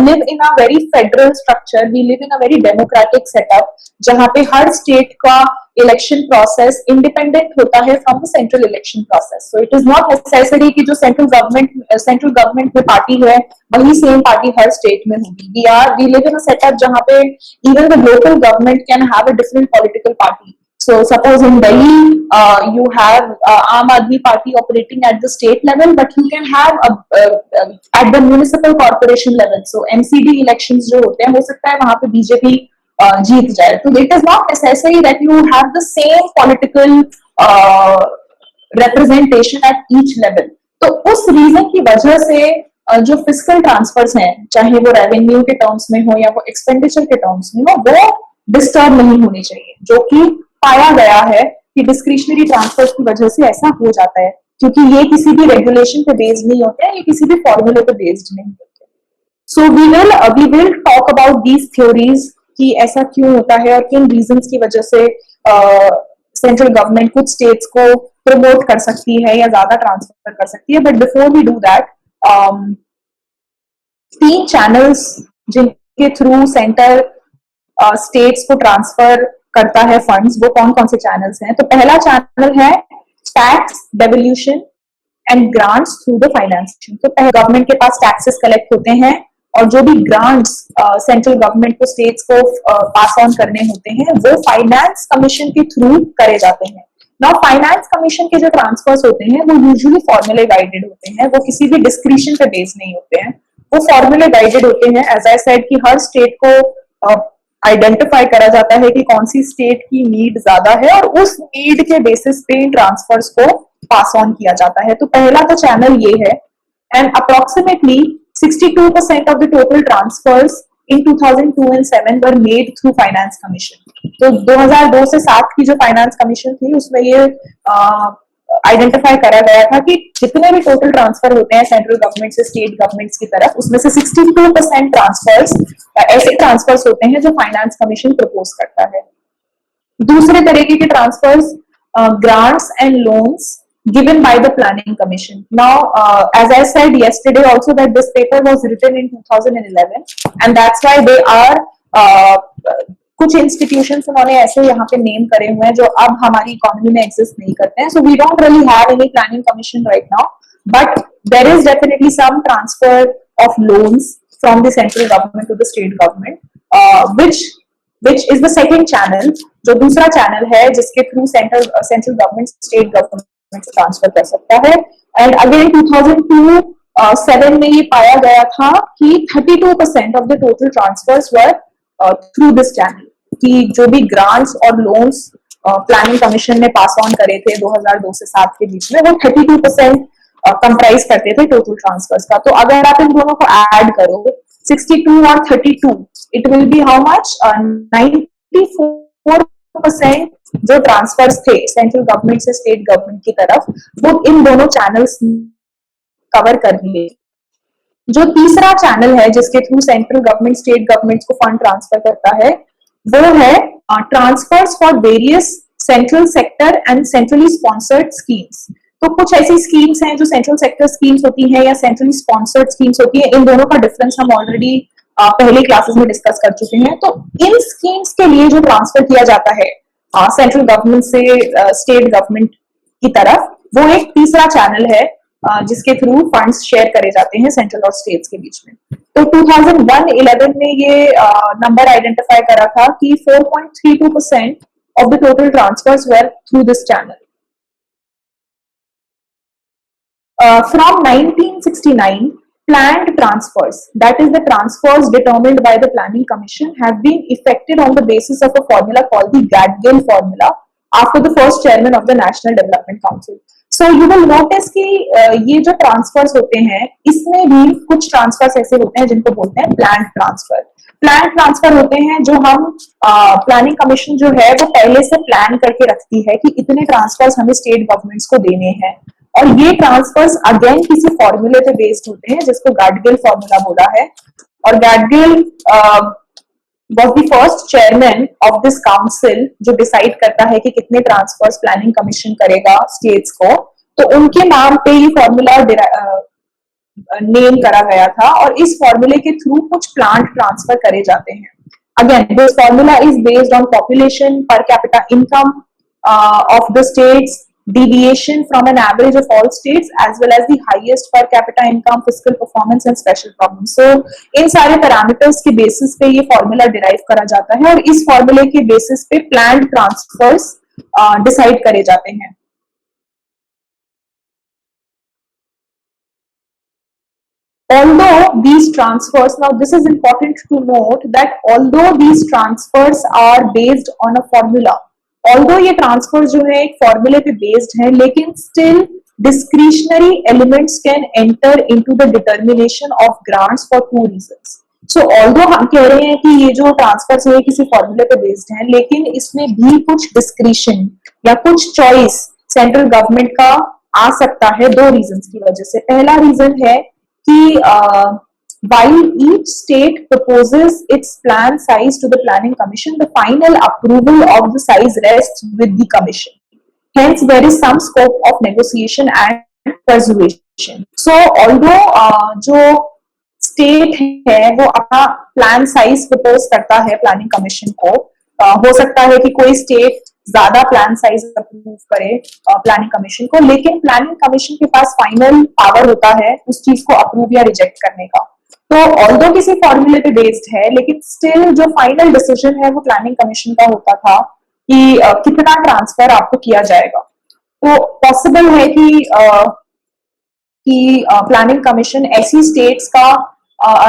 live in a very federal structure we live in a very democratic setup जहां पे हर स्टेट का इलेक्शन प्रोसेस इंडिपेंडेंट होता है from the central election process so it is not necessary कि जो सेंट्रल गवर्नमेंट में पार्टी है वही सेम पार्टी हर स्टेट में होगी we live in a setup जहां पे even the local government can have a different political party. So suppose in Delhi, you have Aam Aadmi Party operating at the state level, but you can have at the municipal corporation level. So MCD elections जो होते हैं हो सकता है वहां पे बीजेपी जीत जाए. तो it is not necessary that you have the same political representation at each level. तो उस रीजन की वजह से जो फिस्कल ट्रांसफर्स हैं चाहे वो रेवेन्यू के टर्म्स में हो या वो एक्सपेंडिचर के टर्म्स में हो वो डिस्टर्ब नहीं होनी चाहिए जो कि पाया गया है कि डिस्क्रिशनरी ट्रांसफर्स की वजह से ऐसा हो जाता है क्योंकि ये किसी भी रेगुलेशन पे बेस्ड नहीं होते हैं ये किसी भी फॉर्मूले पे बेस्ड नहीं होते. So we will talk about these theories कि ऐसा क्यों होता है और किन रीजंस की वजह से सेंट्रल गवर्नमेंट कुछ स्टेट्स को प्रमोट कर सकती है या ज्यादा ट्रांसफर कर सकती है. But before we do that 3 channels जिनके थ्रू सेंटर स्टेट्स को ट्रांसफर करता है फंड्स वो कौन कौन से चैनल्स हैं. तो पहला चैनल है tax devolution and grants through the finance. तो गवर्नमेंट के पास टैक्सेस कलेक्ट होते हैं और जो भी ग्रांट्स सेंट्रल गवर्नमेंट को स्टेट्स को पास ऑन करने होते हैं वो फाइनेंस कमीशन के थ्रू करे जाते हैं. नाउ फाइनेंस कमीशन के जो ट्रांसफर्स होते हैं वो यूजुअली फॉर्मूले गाइडेड होते हैं वो किसी भी डिस्क्रिशन पे बेस्ड नहीं होते हैं वो फॉर्मूले गाइडेड होते हैं. एज आई सेड कि हर स्टेट को आइडेंटिफाई करा जाता है कि कौन सी स्टेट की नीड ज्यादा है और उस नीड के बेसिस पे इन ट्रांसफर्स को पास ऑन किया जाता है. तो पहला तो चैनल ये है and approximately 62% of the total transfers in 2002 and 7 were made through finance commission. तो 2002 से 7 की जो फाइनेंस कमीशन थी उसमें ये आइडेंटिफाई करा गया था कि जितने भी टोटल ट्रांसफर होते हैं सेंट्रल गवर्नमेंट से स्टेट गवर्नमेंट्स की तरफ उसमें से 62% ट्रांसफर्स ऐसे ट्रांसफर्स होते हैं जो फाइनेंस कमीशन प्रपोज करता है. दूसरे तरीके के transfers grants and loans given by the planning commission. Now as I said yesterday also that this paper was written in 2011 and that's why they are कुछ इंस्टीट्यूशंस उन्होंने ऐसे यहाँ पे नेम करे हुए हैं जो अब हमारी इकोनॉमी में एग्जिस्ट नहीं करते हैं. So we don't really have any planning commission right now but there is definitely some transfer of loans from the central government to the state government which is the second channel जो दूसरा चैनल है जिसके through central government state government से ट्रांसफर कर सकता है. एंड अगेन 2002-7 में ये पाया गया था कि 32% of the total transfers were through this channel कि जो भी ग्रांट्स और लोन्स प्लानिंग कमीशन ने पास ऑन करे थे 2002 से 7 के बीच में वो 32% कंप्राइज करते थे टोटल ट्रांसफर्स का. तो अगर आप इन दोनों को ऐड करो 62 और 32 it will be how much 94% जो ट्रांसफर्स थे सेंट्रल गवर्नमेंट से स्टेट गवर्नमेंट की तरफ वो इन दोनों चैनल्स कवर कर लिए. जो तीसरा चैनल है जिसके through central government state government को फंड ट्रांसफर करता है वो है transfers for various central sector and centrally sponsored schemes. तो कुछ ऐसी स्कीम्स हैं जो सेंट्रल सेक्टर स्कीम्स होती हैं या सेंट्रली स्पॉन्सर्ड स्कीम्स होती है. इन दोनों का डिफरेंस हम ऑलरेडी पहले क्लासेस में डिस्कस कर चुके हैं. तो इन स्कीम्स के लिए जो ट्रांसफर किया जाता है सेंट्रल गवर्नमेंट से स्टेट गवर्नमेंट की तरफ वो एक तीसरा चैनल है जिसके थ्रू फंड्स शेयर करे जाते हैं सेंट्रल और स्टेट्स के बीच में. तो 2001-11 में ये नंबर आइडेंटिफाई करा था कि 4.32% of the total transfers were through this channel. From 1969 planned transfers, that is the transfers determined by the planning commission, have been effected on the basis of a formula called the Gadgil formula after the first chairman of the National Development Council. So you will notice कि ये जो ट्रांसफर्स होते हैं इसमें भी कुछ ट्रांसफर्स ऐसे होते हैं जिनको बोलते हैं प्लान ट्रांसफर. प्लान ट्रांसफर होते हैं जो हम प्लानिंग कमीशन जो है वो पहले से प्लान करके रखती है कि इतने ट्रांसफर्स हमें स्टेट गवर्नमेंट्स को देने हैं और ये ट्रांसफर्स अगेन किसी फॉर्मूले पे बेस्ड होते हैं जिसको गाडगिल फॉर्मूला बोला है. और Gadgil was the first chairman of this council जो डिसाइड करता है कि कितने ट्रांसफर्स प्लानिंग कमीशन करेगा स्टेट्स को. तो उनके नाम पे ये फॉर्मूला नेम करा गया था और इस फॉर्मूले के थ्रू कुछ प्लांट ट्रांसफर करे जाते हैं. Again this formula is based on population, per capita income of the states, deviation from an average of all states, as well as the highest per capita income, fiscal performance and special problems. So इन सारे पैरामीटर्स के बेसिस पे ये फॉर्मूला डिराइव करा जाता है और इस फॉर्मूले के बेसिस पे प्लान्ड ट्रांसफर्स डिसाइड करे जाते हैं. Although these transfers, now this is important to note that although these transfers are based on a formula, although ये ट्रांसफर जो है एक फॉर्मूले पे बेस्ड है, लेकिन still discretionary elements can enter into the determination of grants for two reasons. So although हम कह रहे हैं कि ये जो ट्रांसफर्स है किसी फॉर्मूले पे बेस्ड है, लेकिन इसमें भी कुछ डिस्क्रिशन या कुछ चॉइस सेंट्रल गवर्नमेंट का आ सकता है दो रीजंस की वजह से. पहला रीजन है कि while each state proposes its plan size to the planning commission, the final approval of the size rests with the commission. Hence, there is some scope of negotiation and persuasion. So, although जो state है वो अपना plan size propose करता है planning commission को, हो सकता है कि कोई state ज्यादा प्लान साइज अप्रूव करे प्लानिंग कमीशन को, लेकिन प्लानिंग कमीशन के पास फाइनल पावर होता है उस चीज को अप्रूव या रिजेक्ट करने का. तो ऑल्दो किसी फॉर्मूले पे बेस्ड है, लेकिन स्टिल जो फाइनल डिसीजन है वो प्लानिंग कमीशन का होता था कि कितना ट्रांसफर आपको किया जाएगा. तो पॉसिबल है कि प्लानिंग कमीशन ऐसी स्टेट्स का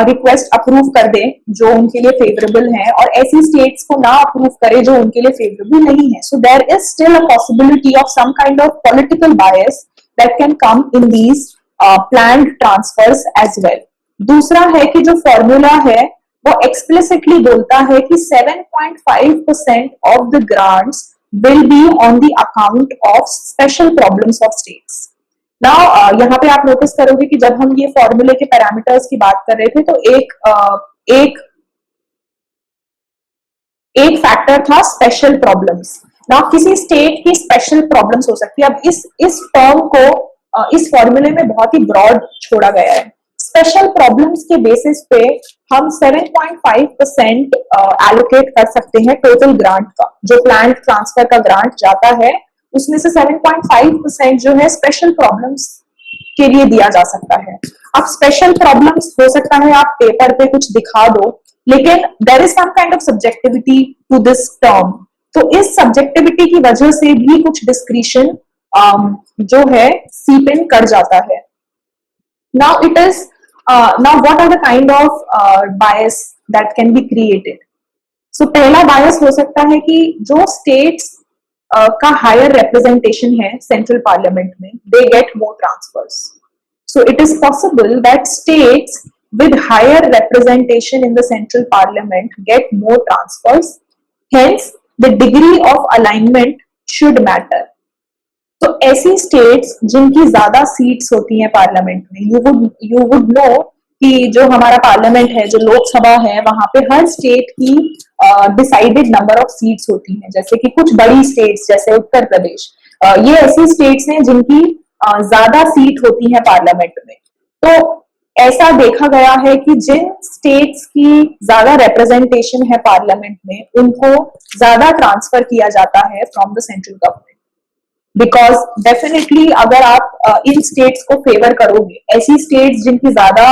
रिक्वेस्ट अप्रूव कर दे जो उनके लिए फेवरेबल है और ऐसी स्टेट्स को ना अप्रूव करे जो उनके लिए फेवरेबल नहीं है. So there is still a possibility of some kind of political bias that can come in these planned transfers as well. दूसरा है कि जो फॉर्मूला है वो एक्सप्लिसिटली बोलता है कि 7.5% of the grants will be on the account of special problems of states. Now यहाँ पे आप नोटिस करोगे कि जब हम ये फॉर्मूले के पैरामीटर्स की बात कर रहे थे तो एक फैक्टर था स्पेशल प्रॉब्लम्स. नाउ किसी स्टेट की स्पेशल प्रॉब्लम्स हो सकती है. अब इस टर्म को इस फॉर्मूले में बहुत ही ब्रॉड छोड़ा गया है. स्पेशल प्रॉब्लम्स के बेसिस पे हम 7.5% एलोकेट कर सकते हैं टोटल ग्रांट का. जो प्लान ट्रांसफर का ग्रांट जाता है उसमें से 7.5% जो है स्पेशल प्रॉब्लम्स के लिए दिया जा सकता है. अब स्पेशल प्रॉब्लम्स हो सकता है आप पेपर पे कुछ दिखा दो, लेकिन there is some kind of subjectivity to this term. तो इस सब्जेक्टिविटी की वजह से भी कुछ डिस्क्रिशन जो है सीप इन कर जाता है. Now it is now what are the kind of bias that can be created? So पहला bias हो सकता है कि जो states का हायर representation है सेंट्रल पार्लियामेंट में, they get more transfers. So it is possible that states with higher representation in the central parliament get more transfers. Hence the degree of alignment should matter. तो ऐसी स्टेट्स जिनकी ज्यादा सीट्स होती हैं पार्लियामेंट में, यू वुड नो कि जो हमारा पार्लियामेंट है, जो लोकसभा है, वहां पे हर स्टेट की डिसाइडेड नंबर ऑफ सीट्स होती हैं. जैसे कि कुछ बड़ी स्टेट्स जैसे उत्तर प्रदेश, ये ऐसी स्टेट्स हैं जिनकी ज्यादा सीट होती है पार्लियामेंट में. तो ऐसा देखा गया है कि जिन स्टेट्स की ज्यादा रिप्रेजेंटेशन है पार्लियामेंट में उनको ज्यादा ट्रांसफर किया जाता है from the central government. Because definitely अगर आप इन स्टेट्स को फेवर करोगे, ऐसी स्टेट्स जिनकी ज्यादा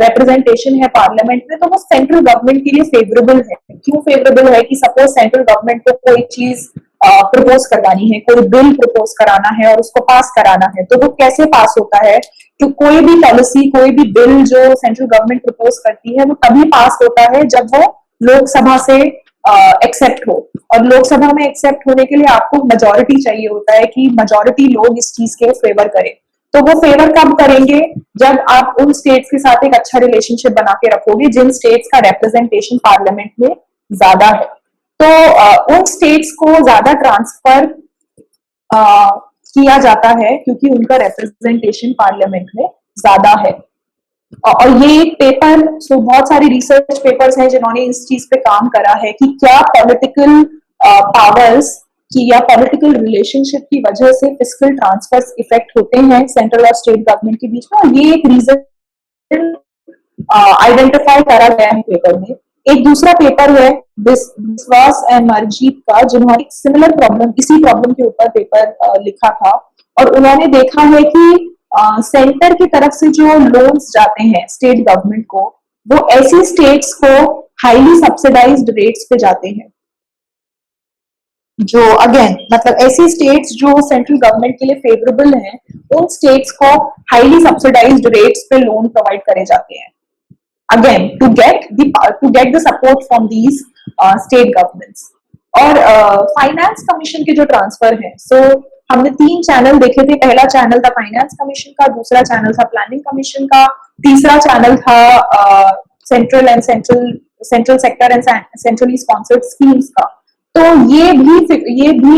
रिप्रेजेंटेशन है पार्लियामेंट में, तो वो सेंट्रल गवर्नमेंट के लिए फेवरेबल है. क्यों फेवरेबल है कि सपोज सेंट्रल गवर्नमेंट को कोई चीज प्रपोज करवानी है, कोई बिल प्रपोज कराना है और उसको पास कराना है, तो वो कैसे पास होता है? कोई भी पॉलिसी, कोई भी बिल जो सेंट्रल गवर्नमेंट प्रपोज करती है वो तभी पास होता है जब वो लोकसभा से एक्सेप्ट हो, और लोकसभा में एक्सेप्ट होने के लिए आपको मेजोरिटी चाहिए होता है कि मेजोरिटी लोग इस चीज के फेवर करें। तो वो फेवर कब करेंगे? जब आप उन स्टेट्स के साथ एक अच्छा रिलेशनशिप बना के रखोगे जिन स्टेट्स का रिप्रेजेंटेशन पार्लियामेंट में ज्यादा है। तो उन स्टेट्स को ज्यादा ट्रांसफर किया जाता है क्योंकि उनका रिप्रेजेंटेशन पार्लियामेंट में ज्यादा है। और ये एक पेपर, सो बहुत सारी रिसर्च पेपर्स हैं जिन्होंने इस चीज पे काम करा है कि क्या पॉलिटिकल पावर्स की या पॉलिटिकल रिलेशनशिप की वजह से फिस्कल ट्रांसफर्स इफेक्ट होते हैं सेंट्रल और स्टेट गवर्नमेंट के बीच में, और ये एक रीजन आइडेंटिफाई करा गया है पेपर में। एक दूसरा पेपर है विश्वास एंड मरजीत का, जिन्होंने सिमिलर प्रॉब्लम, इसी प्रॉब्लम के ऊपर पेपर लिखा था, और उन्होंने देखा है कि सेंटर की तरफ से जो लोन्स जाते हैं स्टेट गवर्नमेंट को, वो ऐसी स्टेट्स को हाईली सब्सिडाइज्ड रेट्स पे जाते हैं, जो अगेन मतलब ऐसी स्टेट्स जो सेंट्रल गवर्नमेंट के लिए फेवरेबल हैं, उन स्टेट्स को हाईली सब्सिडाइज्ड रेट्स पे लोन प्रोवाइड करे जाते हैं, again to get the support from these state governments. और फाइनेंस कमीशन के जो ट्रांसफर है, सो हमने 3 चैनल देखे थे। पहला चैनल था फाइनेंस कमीशन का, दूसरा चैनल था प्लानिंग कमीशन का, तीसरा चैनल था central sector and centrally sponsored schemes का। तो ये भी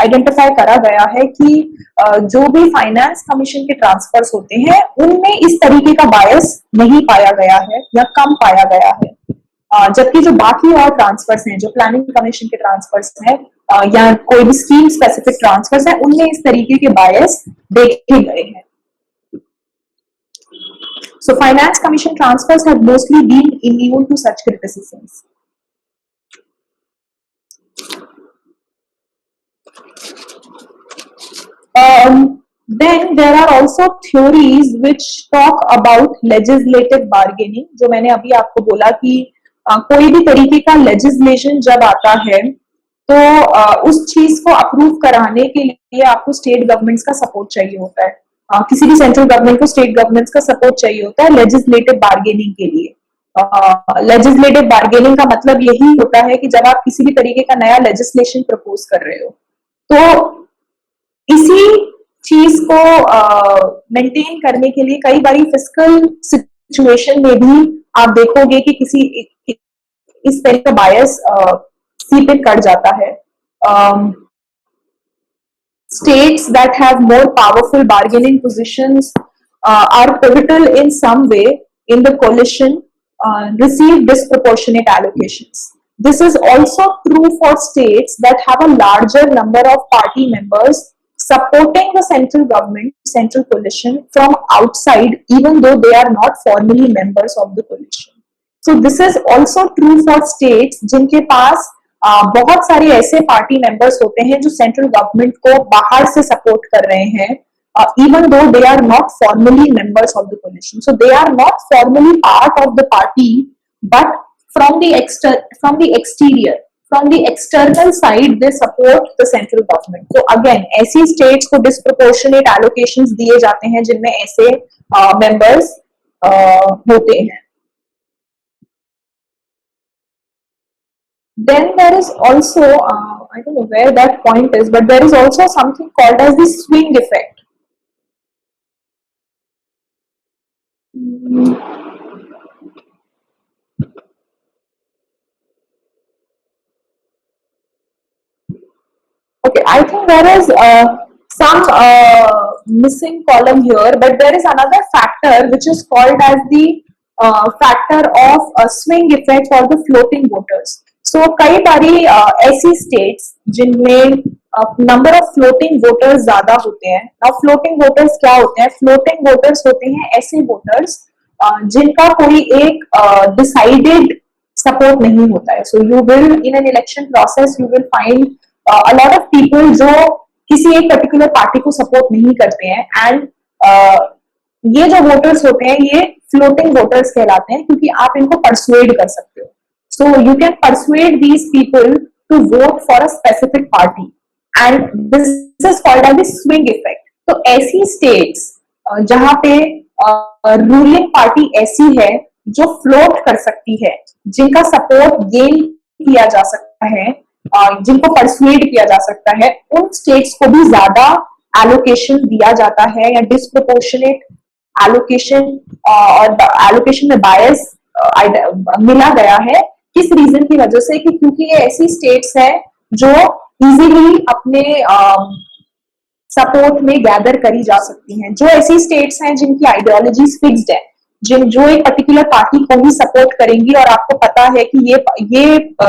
आइडेंटिफाई करा गया है कि जो भी फाइनेंस कमीशन के ट्रांसफर्स होते हैं उनमें इस तरीके का बायस नहीं पाया गया है या कम पाया गया है, जबकि जो बाकी और ट्रांसफर्स हैं, जो प्लानिंग कमीशन के ट्रांसफर्स हैं या कोई भी स्कीम स्पेसिफिक ट्रांसफर्स हैं, उनमें इस तरीके के बायस देखे गए हैं। So finance commission transfers have mostly been immune to such criticisms. Then there are also theories which talk about legislative bargaining, जो मैंने अभी आपको बोला कि कोई भी तरीके का legislation जब आता है तो उस चीज को अप्रूव कराने के लिए आपको स्टेट गवर्नमेंट्स का सपोर्ट चाहिए होता है। किसी भी सेंट्रल गवर्नमेंट को स्टेट गवर्नमेंट्स का सपोर्ट चाहिए होता है लेजिस्लेटिव बार्गेनिंग के लिए। लेजिस्लेटिव बार्गेनिंग का मतलब यही होता है कि जब आप किसी भी तरीके का नया लेजिस्लेशन प्रपोज कर रहे हो, तो इसी चीज को मेंटेन करने के लिए कई बारी फिस्कल सिचुएशन में भी आप देखोगे कि किसी इस तरह का बायस सीप इन कर जाता है। States that have more powerful bargaining positions are pivotal in some way in the coalition, receive disproportionate allocations. This is also true for states that have a larger number of party members supporting the central government, central coalition from outside, even though they are not formally members of the coalition. So this is also true for states जिनके पास बहुत सारे ऐसे पार्टी मेंबर्स होते हैं जो सेंट्रल गवर्नमेंट को बाहर से सपोर्ट कर रहे हैं, even though they are not formally members of the coalition. So they are not formally part of the party, but from the exterior, from the external side, they support the central government. So again, ऐसी states को disproportionate allocations दिए जाते हैं जिनमें ऐसे members होते हैं। Then there is also, I don't know where that point is, but there is also something called as the swing effect. Okay, I think there is some missing column here, but there is another factor which is called as the factor of swing effect for the floating voters. So कई बारी ऐसी स्टेट्स जिनमें नंबर ऑफ फ्लोटिंग वोटर्स ज्यादा होते हैं। अब फ्लोटिंग वोटर्स क्या होते हैं? फ्लोटिंग वोटर्स होते हैं ऐसे वोटर्स जिनका कोई एक डिसाइडेड सपोर्ट नहीं होता है। So you will in an election process you will find a lot of people जो किसी एक पर्टिकुलर पार्टी को सपोर्ट नहीं करते हैं, एंड ये जो वोटर्स होते हैं ये फ्लोटिंग वोटर्स कहलाते हैं क्योंकि आप इनको परसुएड कर सकते हो। So you can persuade these people to vote for a specific party, and this is called as the swing effect. तो ऐसी स्टेट्स जहां पे रूलिंग पार्टी ऐसी है जो फ्लोट कर सकती है, जिनका सपोर्ट गेन किया जा सकता है, जिनको परसुएड किया जा सकता है, उन स्टेट्स को भी ज्यादा एलोकेशन दिया जाता है या डिस्प्रोपोर्शनेट एलोकेशन और एलोकेशन में बायस मिला गया है। किस रीजन की वजह से कि क्योंकि ये ऐसी स्टेट्स है जो इजीली अपने सपोर्ट में गैदर करी जा सकती हैं, जो ऐसी स्टेट्स हैं जिनकी आइडियोलॉजीज फिक्स्ड है, जिन जो एक पर्टिकुलर पार्टी को ही सपोर्ट करेंगी और आपको पता है कि ये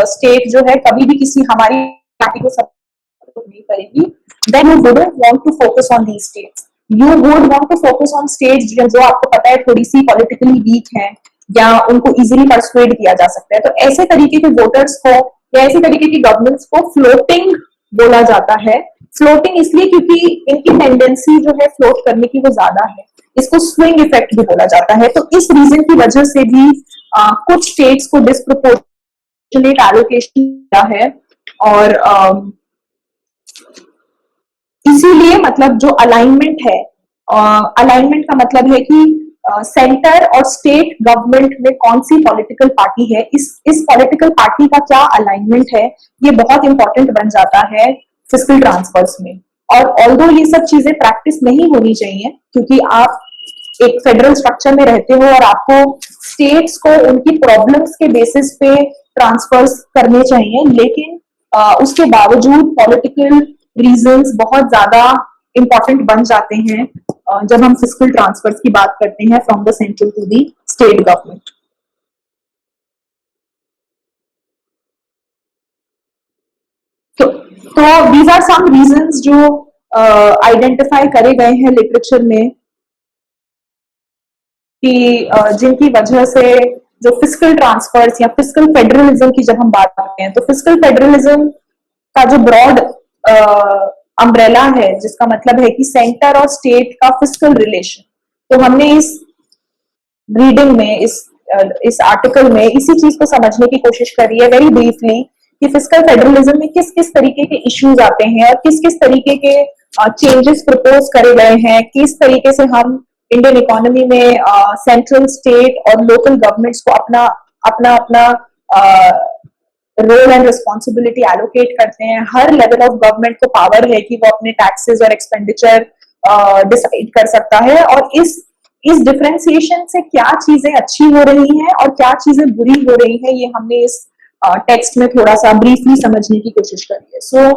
स्टेट जो है कभी भी किसी हमारी पार्टी को सपोर्ट नहीं करेगी, then you wouldn't want to focus on these states. You would want to focus on states जो आपको पता है थोड़ी सी पॉलिटिकली वीक है या उनको इजीली परसुएड किया जा सकता है। तो ऐसे तरीके के वोटर्स को या ऐसे तरीके की गवर्नमेंट्स को फ्लोटिंग बोला जाता है। फ्लोटिंग इसलिए क्योंकि इनकी टेंडेंसी जो है फ्लोट करने की वो ज्यादा है। इसको स्विंग इफेक्ट भी बोला जाता है। तो इस रीजन की वजह से भी कुछ स्टेट्स को डिस्प्रोपोर्शनेट एलोकेशन दिया है और इसीलिए मतलब जो अलाइनमेंट है, अलाइनमेंट का मतलब है कि सेंटर और स्टेट गवर्नमेंट में कौन सी पॉलिटिकल पार्टी है, इस पॉलिटिकल पार्टी का क्या अलाइनमेंट है, ये बहुत इंपॉर्टेंट बन जाता है फिस्कल ट्रांसफर्स में। और ऑल्दो ये सब चीजें प्रैक्टिस नहीं होनी चाहिए क्योंकि आप एक फेडरल स्ट्रक्चर में रहते हो और आपको स्टेट्स को उनकी प्रॉब्लम्स के बेसिस पे ट्रांसफर्स करने चाहिए, लेकिन उसके बावजूद पॉलिटिकल रीजंस बहुत ज्यादा इंपॉर्टेंट बन जाते हैं जब हम फिस्कल ट्रांसफर्स की बात करते हैं from the central to the state government. तो दीज आर सम रीजंस जो आइडेंटिफाई करे गए हैं लिटरेचर में कि जिनकी वजह से जो फिस्कल ट्रांसफर्स या फिस्कल फेडरलिज्म की जब हम बात करते हैं तो फिस्कल फेडरलिज्म का जो ब्रॉड अम्ब्रेला है, जिसका मतलब है कि सेंटर और स्टेट का फिस्कल रिलेशन, तो हमने इस रीडिंग में इस आर्टिकल में इसी चीज को समझने की कोशिश करी है वेरी ब्रीफली कि फिस्कल फेडरलिज्म में किस किस तरीके के इश्यूज आते हैं और किस किस तरीके के चेंजेस प्रपोज करे गए हैं, किस तरीके से हम इंडियन इकोनॉमी में सेंट्रल स्टेट और लोकल गवर्नमेंट्स को अपना अपना अपना रोल एंड रिस्पॉन्सिबिलिटी एलोकेट करते हैं। हर लेवल ऑफ गवर्नमेंट को पावर है कि वो अपने टैक्सेस और एक्सपेंडिचर डिसाइड कर सकता है और इस डिफरेंशिएशन से क्या चीजें अच्छी हो रही हैं और क्या चीजें बुरी हो रही हैं, ये हमने इस टेक्स्ट में थोड़ा सा ब्रीफली समझने की कोशिश करी है। सो